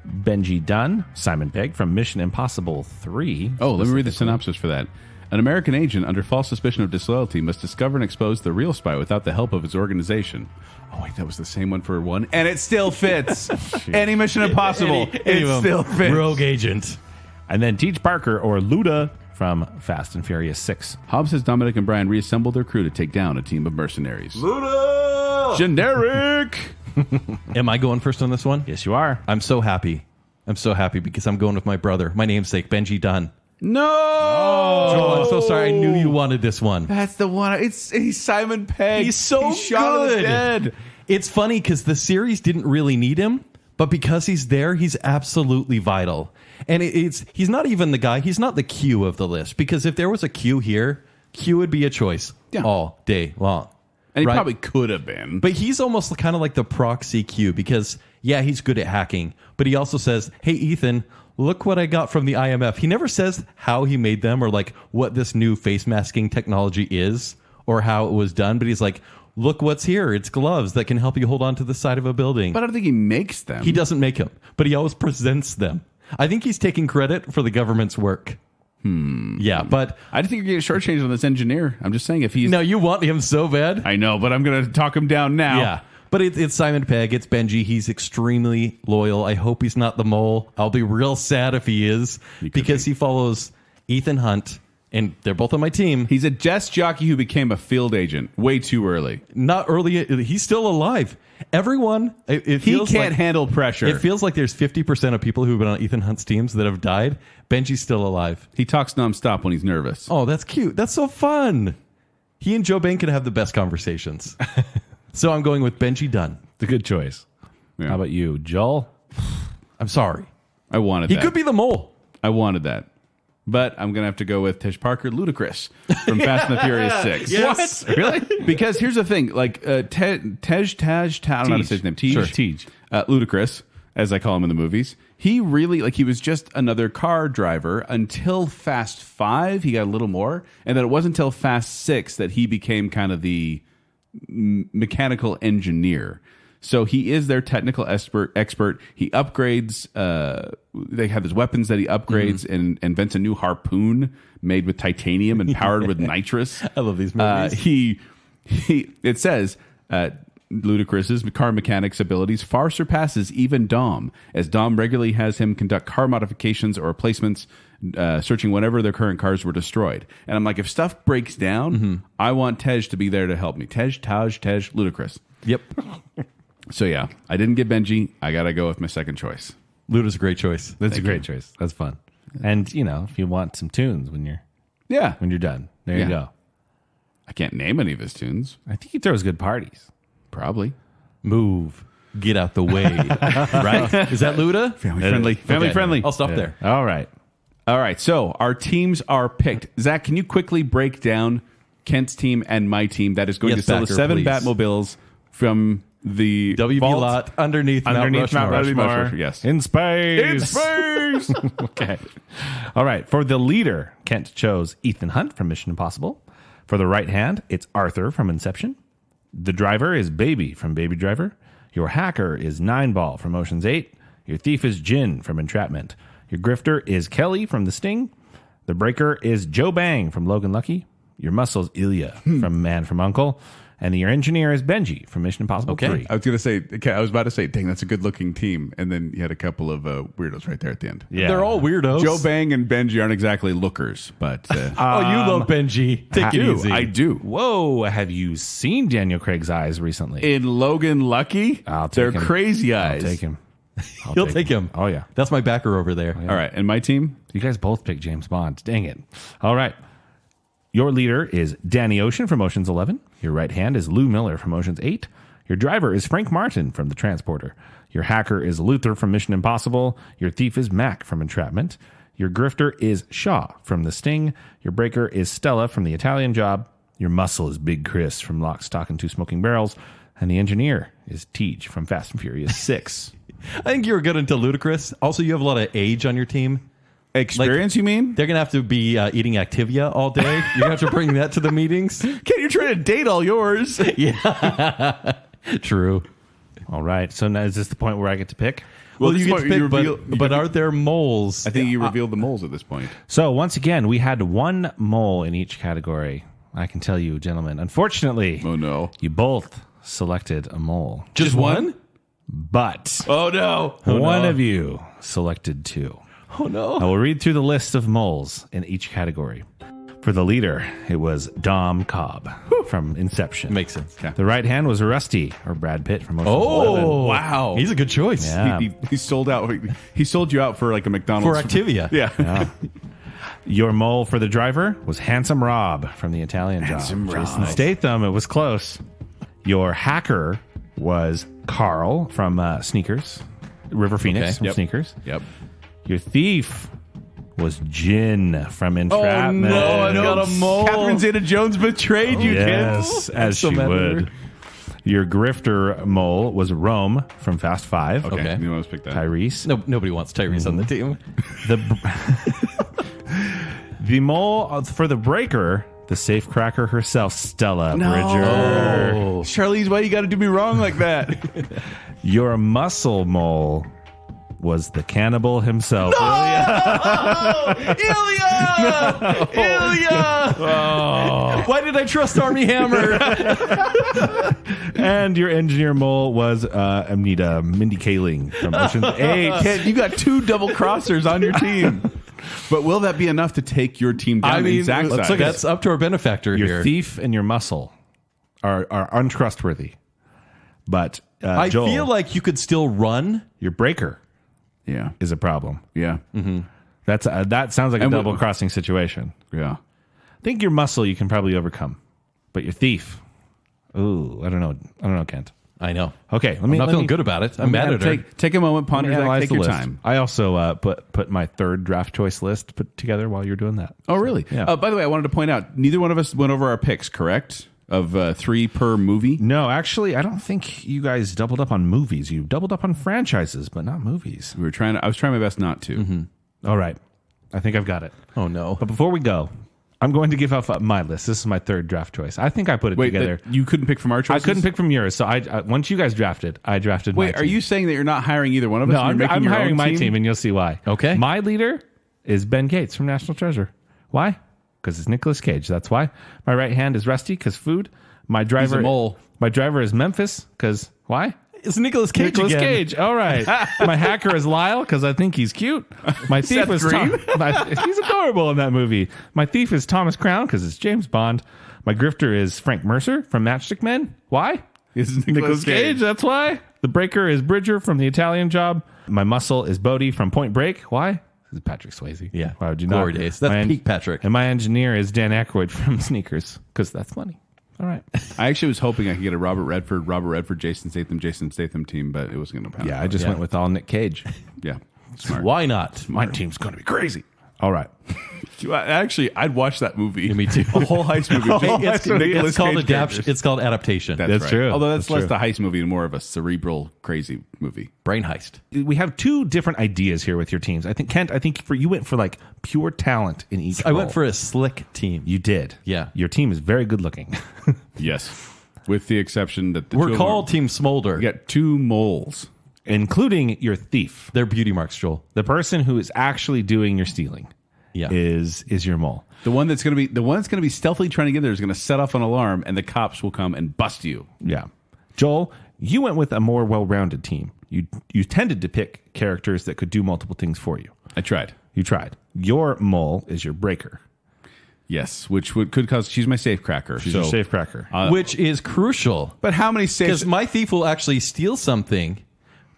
Benji Dunn, Simon Pegg from Mission Impossible 3. Oh, let me read the synopsis for that. An American agent under false suspicion of disloyalty must discover and expose the real spy without the help of his organization. Oh, wait, that was the same one for one. And it still fits. Any Mission Impossible. It still fits. Rogue agent. And then Teach Parker, or Luda from Fast and Furious 6. Hobbs has Dominic and Brian reassembled their crew to take down a team of mercenaries. Generic! Am I going first on this one? Yes, you are. I'm so happy. I'm so happy because I'm going with my brother, my namesake, Benji Dunn. No! Joel, I'm so sorry. I knew you wanted this one. That's the one. He's Simon Pegg. He's so shot in the good. dead. It's funny because the series didn't really need him, but because he's there, he's absolutely vital. And he's not even the guy. He's not the Q of the list, because if there was a Q here, Q would be a choice all day long. And he probably could have been. But he's almost kind of like the proxy Q because, yeah, he's good at hacking. But he also says, hey, Ethan, look what I got from the IMF. He never says how he made them or like what this new face masking technology is or how it was done. But he's like, look what's here. It's gloves that can help you hold on to the side of a building. But I don't think he makes them. He doesn't make them, but he always presents them. I think he's taking credit for the government's work. Yeah, but I think you're getting shortchanged on this engineer. I'm just saying if he's... No, you want him so bad. I know, but I'm going to talk him down now. Yeah, but it's Simon Pegg. It's Benji. He's extremely loyal. I hope he's not the mole. I'll be real sad if he is because he follows Ethan Hunt, and they're both on my team. He's a desk jockey who became a field agent way too early. Not early. He's still alive. Everyone, it he feels can't like, handle pressure. It feels like there's 50% of people who've been on Ethan Hunt's teams that have died. Benji's still alive. He talks nonstop when he's nervous. Oh, that's cute. That's so fun. He and Joe Bain can have the best conversations. So I'm going with Benji Dunn. It's a good choice. Yeah. How about you, Joel? I'm sorry. I wanted He that. could be the mole. I wanted that. But I'm going to have to go with Tej Parker, Ludacris from Fast and the Furious 6. Yes. What? Really? Because here's the thing. Like, I don't know how to say his name. Tej. Sure, Tej. Ludacris, as I call him in the movies. He really, like, he was just another car driver until Fast 5. He got a little more. And then it wasn't until Fast 6 that he became kind of the mechanical engineer. So he is their technical expert. He upgrades. They have his weapons that he upgrades and invents a new harpoon made with titanium and powered with nitrous. I love these movies. It says Ludacris's car mechanics abilities far surpasses even Dom, as Dom regularly has him conduct car modifications or replacements, searching whenever their current cars were destroyed. And I'm like, if stuff breaks down, I want Tej to be there to help me. Tej, Ludacris. Yep. So yeah, I didn't get Benji. I got to go with my second choice. Luda's a great choice. That's a great choice. That's fun. And, you know, if you want some tunes when you're done, there you go. I can't name any of his tunes. I think he throws good parties. Probably. Move. get out the way. Right? Is that Luda? Family friendly. I'll stop there. All right. All right, so our teams are picked. Zach, can you quickly break down Kent's team and my team that is going to sell the Backer, 7 please. Batmobiles from the WB vault lot underneath Mount Rushmore. Rushmore, yes. In space. In space! Okay. All right. For the leader, Kent chose Ethan Hunt from Mission Impossible. For the right hand, it's Arthur from Inception. The driver is Baby from Baby Driver. Your hacker is Nineball from Ocean's 8. Your thief is Jin from Entrapment. Your grifter is Kelly from The Sting. The breaker is Joe Bang from Logan Lucky. Your muscle is Ilya from Man from U.N.C.L.E. And your engineer is Benji from Mission Impossible 3. I was about to say, dang, that's a good looking team. And then you had a couple of weirdos right there at the end. Yeah. They're all weirdos. Joe Bang and Benji aren't exactly lookers, but Oh, you love Benji. Take it easy. I do. Whoa. Have you seen Daniel Craig's eyes recently? In Logan Lucky, I'll take they're him. crazy eyes. I'll take him. He'll take him. Oh, yeah. That's my backer over there. All right, and my team? You guys both picked James Bond. Dang it. All right. Your leader is Danny Ocean from Ocean's 11. Your right hand is Lou Miller from Ocean's 8. Your driver is Frank Martin from The Transporter. Your hacker is Luther from Mission Impossible. Your thief is Mac from Entrapment. Your grifter is Shaw from The Sting. Your breaker is Stella from The Italian Job. Your muscle is Big Chris from Lock, Stock, and Two Smoking Barrels. And the engineer is Tej from Fast and Furious 6. I think you were good until ludicrous. Also, you have a lot of age on your team. Experience, you mean? They're going to have to be eating Activia all day. You're going to have to bring that to the meetings. Ken, you're trying to date all yours. Yeah. True. All right. So now is this the point where I get to pick? Well, this you get point, to you pick, reveal- but are there moles? I think you revealed the moles at this point. So once again, we had one mole in each category. I can tell you, gentlemen, unfortunately, Oh, no. you both selected a mole. Just one? But Oh, no. one of you selected 2. Oh, no. I will read through the list of moles in each category. For the leader, it was Dom Cobb from Inception. Makes sense. The right hand was Rusty, or Brad Pitt from Ocean's 11. Oh, wow. He's a good choice. Yeah. He sold out. He sold you out for like a McDonald's. For Activia. Yeah. Your mole for the driver was Handsome Rob from The Italian Handsome Job. Rob. Jason Statham. It was close. Your hacker was Carl from Sneakers. River Phoenix from Yep. Sneakers. Yep. Your thief was Jin from Entrapment. I've got a mole. Catherine Zeta-Jones betrayed you, Yes, kid. as so she mad at would. her. Your grifter mole was Rome from Fast 5. Okay. Okay. You want to pick that? Tyrese. No, nobody wants Tyrese on the team. The mole for the breaker, the safecracker herself, Stella Bridger. Oh. Charlize, why you got to do me wrong like that? Your muscle mole was the cannibal himself. Ilya! Why did I trust Army Hammer? And your engineer mole was Amnita Mindy Kaling from Ocean's 8. Kid, you got 2 double crossers on your team. But will that be enough to take your team down? I mean, in Zack's let's look eyes? at that's up to our benefactor Your here. thief and your muscle are untrustworthy. But I Joel, feel like you could still run. your breaker Yeah. is a problem. Yeah. That's that sounds like a And double crossing situation. Yeah. I think your muscle you can probably overcome, but your thief, ooh, I don't know, Kent. I know. Okay, I'm not feeling good about it. I'm mad at her. Take a moment, ponder, Zach, analyze take the your list. time. I also put my third draft choice list put together while you're doing that. Oh, really? Yeah. By the way, I wanted to point out, neither one of us went over our picks, correct? Of 3 per movie? No, actually, I don't think you guys doubled up on movies. You doubled up on franchises, but not movies. I was trying my best not to. All right, I think I've got it. Oh, no. But before we go, I'm going to give off my list. This is my third draft choice. I think I put it Wait, together. you couldn't pick from our I choices? couldn't pick from yours, so I once you guys drafted, I drafted. Wait, my are team. you saying that you're not hiring either one of us? No, and you're making I'm your hiring own my team, and you'll see why. Okay. My leader is Ben Gates from National Treasure. Why? Because it's Nicolas Cage. That's why. My right hand is Rusty because food. My driver, He's a mole. My driver is Memphis because why? It's Nicolas Cage Nicolas again. Cage. All right. My hacker is Lyle because I think he's cute. My thief Seth is Green? he's adorable in that movie. My thief is Thomas Crown because it's James Bond. My grifter is Frank Mercer from Matchstick Men. Why? It's Nicolas Cage. That's why. The breaker is Bridger from The Italian Job. My muscle is Bodie from Point Break. Why? This is Patrick Swayze. Yeah. Why would you Glory not? days. That's My peak Patrick. And my engineer is Dan Aykroyd from Sneakers because that's funny. All right. I actually was hoping I could get a Robert Redford, Jason Statham team, but it wasn't going to pan out. Yeah, I just went with all Nick Cage. Yeah. Smart. Why not? My team's going to be crazy. All right. Actually, I'd watch that movie. Me too. A whole heist movie. It's called adaptation. That's right. true. Although that's That's less true. the heist movie and more of a cerebral, crazy movie. Brain heist. We have two different ideas here with your teams. I think, Kent, you went for like pure talent in each I role. went for a slick team. You did. Yeah. Your team is very good looking. Yes. With the exception that We're called Team Smolder. We got 2 moles. Including your thief. They're beauty marks, Joel. The person who is actually doing your stealing is your mole. The one that's going to be stealthily trying to get there is going to set off an alarm, and the cops will come and bust you. Yeah. Joel, you went with a more well-rounded team. You tended to pick characters that could do multiple things for you. I tried. You tried. Your mole is your breaker. Yes, which could cause. She's my safe cracker. She's your safe cracker. Which is crucial. But how many safes? Because my thief will actually steal something,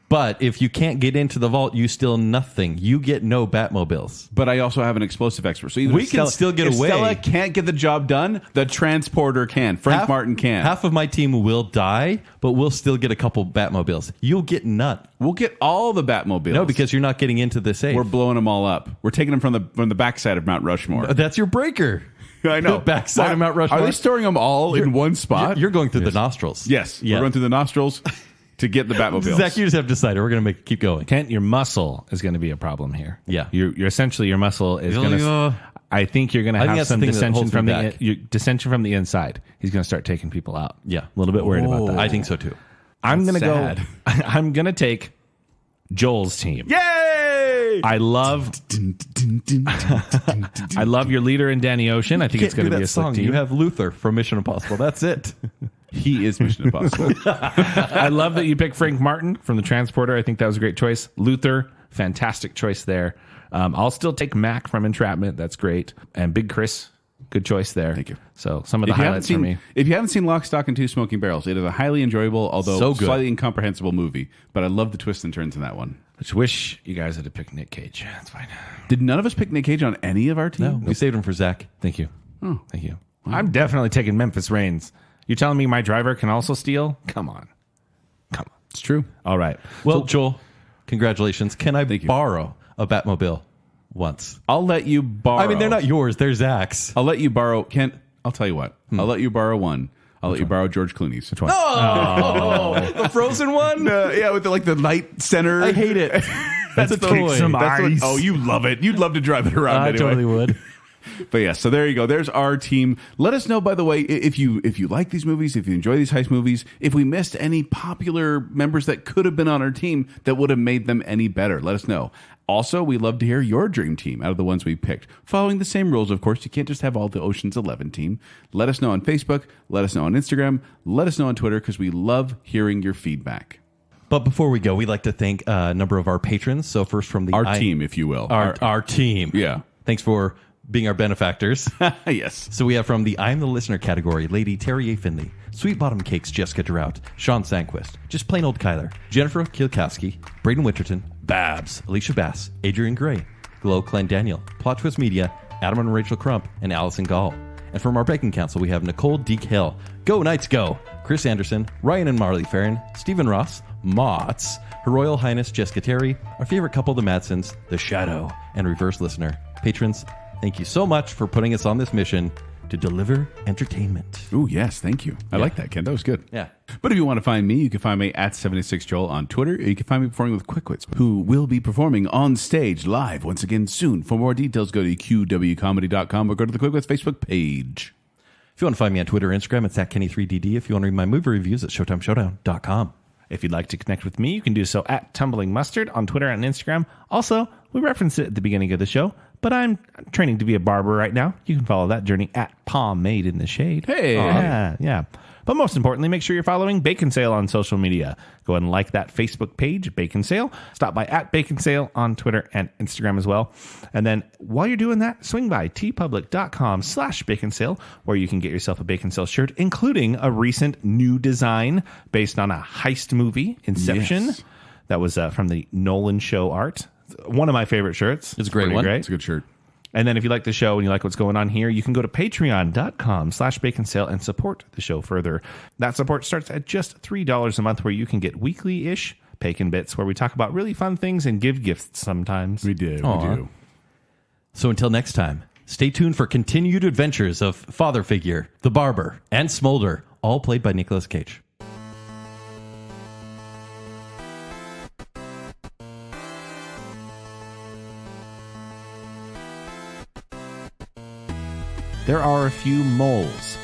but if you can't get into the vault, you steal nothing. You get no Batmobiles. But I also have an explosive expert. So even We if can still get away. If Stella can't get the job done, the transporter can. Frank Martin can. Half of my team will die, but we'll still get a couple Batmobiles. You'll get none. We'll get all the Batmobiles. No, because you're not getting into the safe. we're blowing them all up. We're taking them from the backside of Mount Rushmore. That's your breaker. I know. The backside of Mount Rushmore. Are they storing them all in one spot? You're going through the nostrils. Yes. Yeah. We're going through the nostrils to get the Batmobiles. Zach, you just have decided. We're going to keep going. Kent, your muscle is going to be a problem here. Yeah. You're essentially, your muscle is going to... I think you're going to I think have that's some the thing that dissension holds me from back. dissension from the inside. He's going to start taking people out. Yeah. A little bit worried about that. I think so too. I'm going to go... sad. I'm going to take Joel's team. Yay! I love your leader in Danny Ocean. I think it's going to be a slick team. You have Luther from Mission Impossible. That's it. He is Mission Impossible. I love that you picked Frank Martin from The Transporter. I think that was a great choice. Luther, fantastic choice there. I'll still take Mac from Entrapment. That's great. And Big Chris, good choice there. Thank you. So some of the highlights for me. If you haven't seen Lock, Stock, and Two Smoking Barrels, it is a highly enjoyable, although So good. slightly incomprehensible movie. But I love the twists and turns in that one. Which wish you guys had picked Nick Cage. That's fine. Did none of us pick Nick Cage on any of our team? No, we saved him for Zach. Thank you. Thank you. I'm definitely taking Memphis Reigns. You telling me my driver can also steal? Come on. It's true. All right. Well, Joel, congratulations. Can I Thank you. borrow a Batmobile once? I'll let you borrow. I mean, they're not yours. They're Zach's. I'll let you borrow. Kent, I'll tell you what. I'll let you borrow one. I'll let you borrow George Clooney's. Which one? The frozen one? Yeah, with the light center. I hate it. That's a toy. Oh, you love it. You'd love to drive it around I anyway. totally would. But yeah, so there you go. There's our team. Let us know, by the way, if you like these movies, if you enjoy these heist movies, if we missed any popular members that could have been on our team that would have made them any better. Let us know. Also, we love to hear your dream team out of the ones we picked. Following the same rules, of course. You can't just have all the Ocean's 11 team. Let us know on Facebook. Let us know on Instagram. Let us know on Twitter, because we love hearing your feedback. But before we go, we'd like to thank a number of our patrons. So first from the Our team, if you will. Our team. Yeah. Thanks for being our benefactors. Yes. So we have from the I'm the Listener category, Lady Terry A. Finley, Sweet Bottom Cakes, Jessica Drought, Sean Sanquist, Just Plain Old Kyler, Jennifer Kielkowski, Braden Winterton, Babs, Alicia Bass, Adrian Gray, Glow Clan Daniel, Plot Twist Media, Adam and Rachel Crump, and Allison Gall. And from our Bacon Council, we have Nicole Deke Hill, Go Knights Go, Chris Anderson, Ryan and Marley Farron, Stephen Ross, Motts, Her Royal Highness Jessica Terry, our favorite couple, the Madsons, The Shadow, and Reverse Listener. Patrons, thank you so much for putting us on this mission to deliver entertainment. Ooh, yes, thank you. I like that, Ken. That was good. Yeah. But if you want to find me, you can find me at 76Joel on Twitter, or you can find me performing with Quickwits, who will be performing on stage live once again soon. For more details, go to qwcomedy.com or go to the Quickwits Facebook page. If you want to find me on Twitter or Instagram, it's at Kenny3DD. If you want to read my movie reviews, it's ShowtimeShowdown.com. If you'd like to connect with me, you can do so at Tumbling Mustard on Twitter and Instagram. Also, we referenced it at the beginning of the show, but I'm training to be a barber right now. You can follow that journey at Pomade in the Shade. Hey. Yeah. But most importantly, make sure you're following Baconsale on social media. Go ahead and like that Facebook page, Baconsale. Stop by at Baconsale on Twitter and Instagram as well. And then while you're doing that, swing by tpublic.com/Baconsale, where you can get yourself a Baconsale shirt, including a recent new design based on a heist movie, Inception. Yes. That was from the Nolan Show art. One of my favorite shirts. It's a great pretty one. It's a good shirt. And then if you like the show and you like what's going on here, you can go to patreon.com/baconsale and support the show further. That support starts at just $3 a month, where you can get weekly-ish Bacon Bits, where we talk about really fun things and give gifts sometimes. We do. So until next time, stay tuned for continued adventures of Father Figure, the Barber, and Smolder, all played by Nicolas Cage. There are a few moles.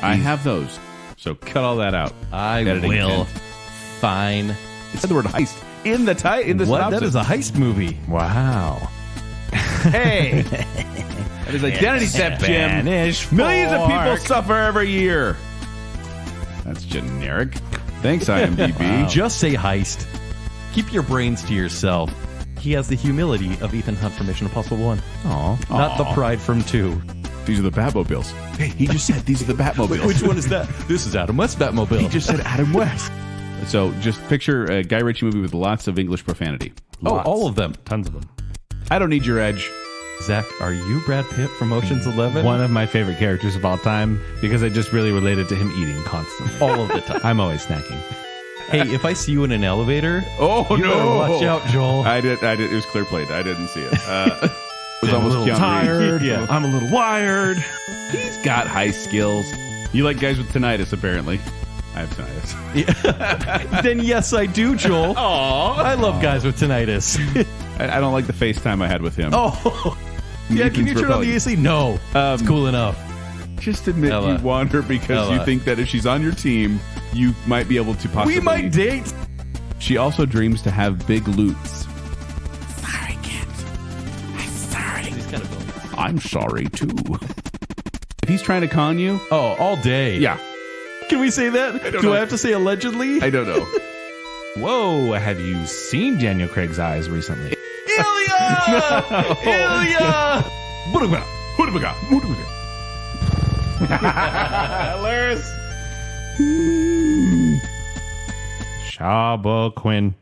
I have those. So cut all that out. I Editing will. pin. Fine. It said the word heist in the in the What? That synopsis. is a heist movie. Wow. Hey, that is identity theft, Jim. Spanish Millions of people fork. suffer every year. That's generic. Thanks, IMDb. Just say heist. Keep your brains to yourself. He has the humility of Ethan Hunt from Mission Impossible 1. Aw. Not the pride from 2. These are the Batmobiles. Hey, he just said these are the Batmobiles. Which one is that? This is Adam West's Batmobile. He just said Adam West. So just picture a Guy Ritchie movie with lots of English profanity. Lots. all of them. Tons of them. I don't need your edge. Zach, are you Brad Pitt from Ocean's 11? One of my favorite characters of all time, because I just really related to him eating constantly. All of the time. I'm always snacking. Hey, if I see you in an elevator, Oh, you better watch out, Joel. I did. It was clear played. I didn't see it. It was I'm a almost little Keanu tired. Reeves. Yeah. I'm a little wired. He's got high skills. You like guys with tinnitus, apparently. I have tinnitus. Then yes, I do, Joel. Aww. I love guys with tinnitus. I don't like the FaceTime I had with him. Oh, yeah. Can you turn on the AC? No, it's cool enough. Just admit Ella. you want her because you Ella. think that if she's on your team, you might be able to possibly. We might date. She also dreams to have big loots. I'm sorry too. If he's trying to con you, Oh, all day. yeah, Can we say that? don't Do know. I have to say allegedly? I don't know. Whoa, have you seen Daniel Craig's eyes recently? Ilya! Ilya! Shaba Quinn.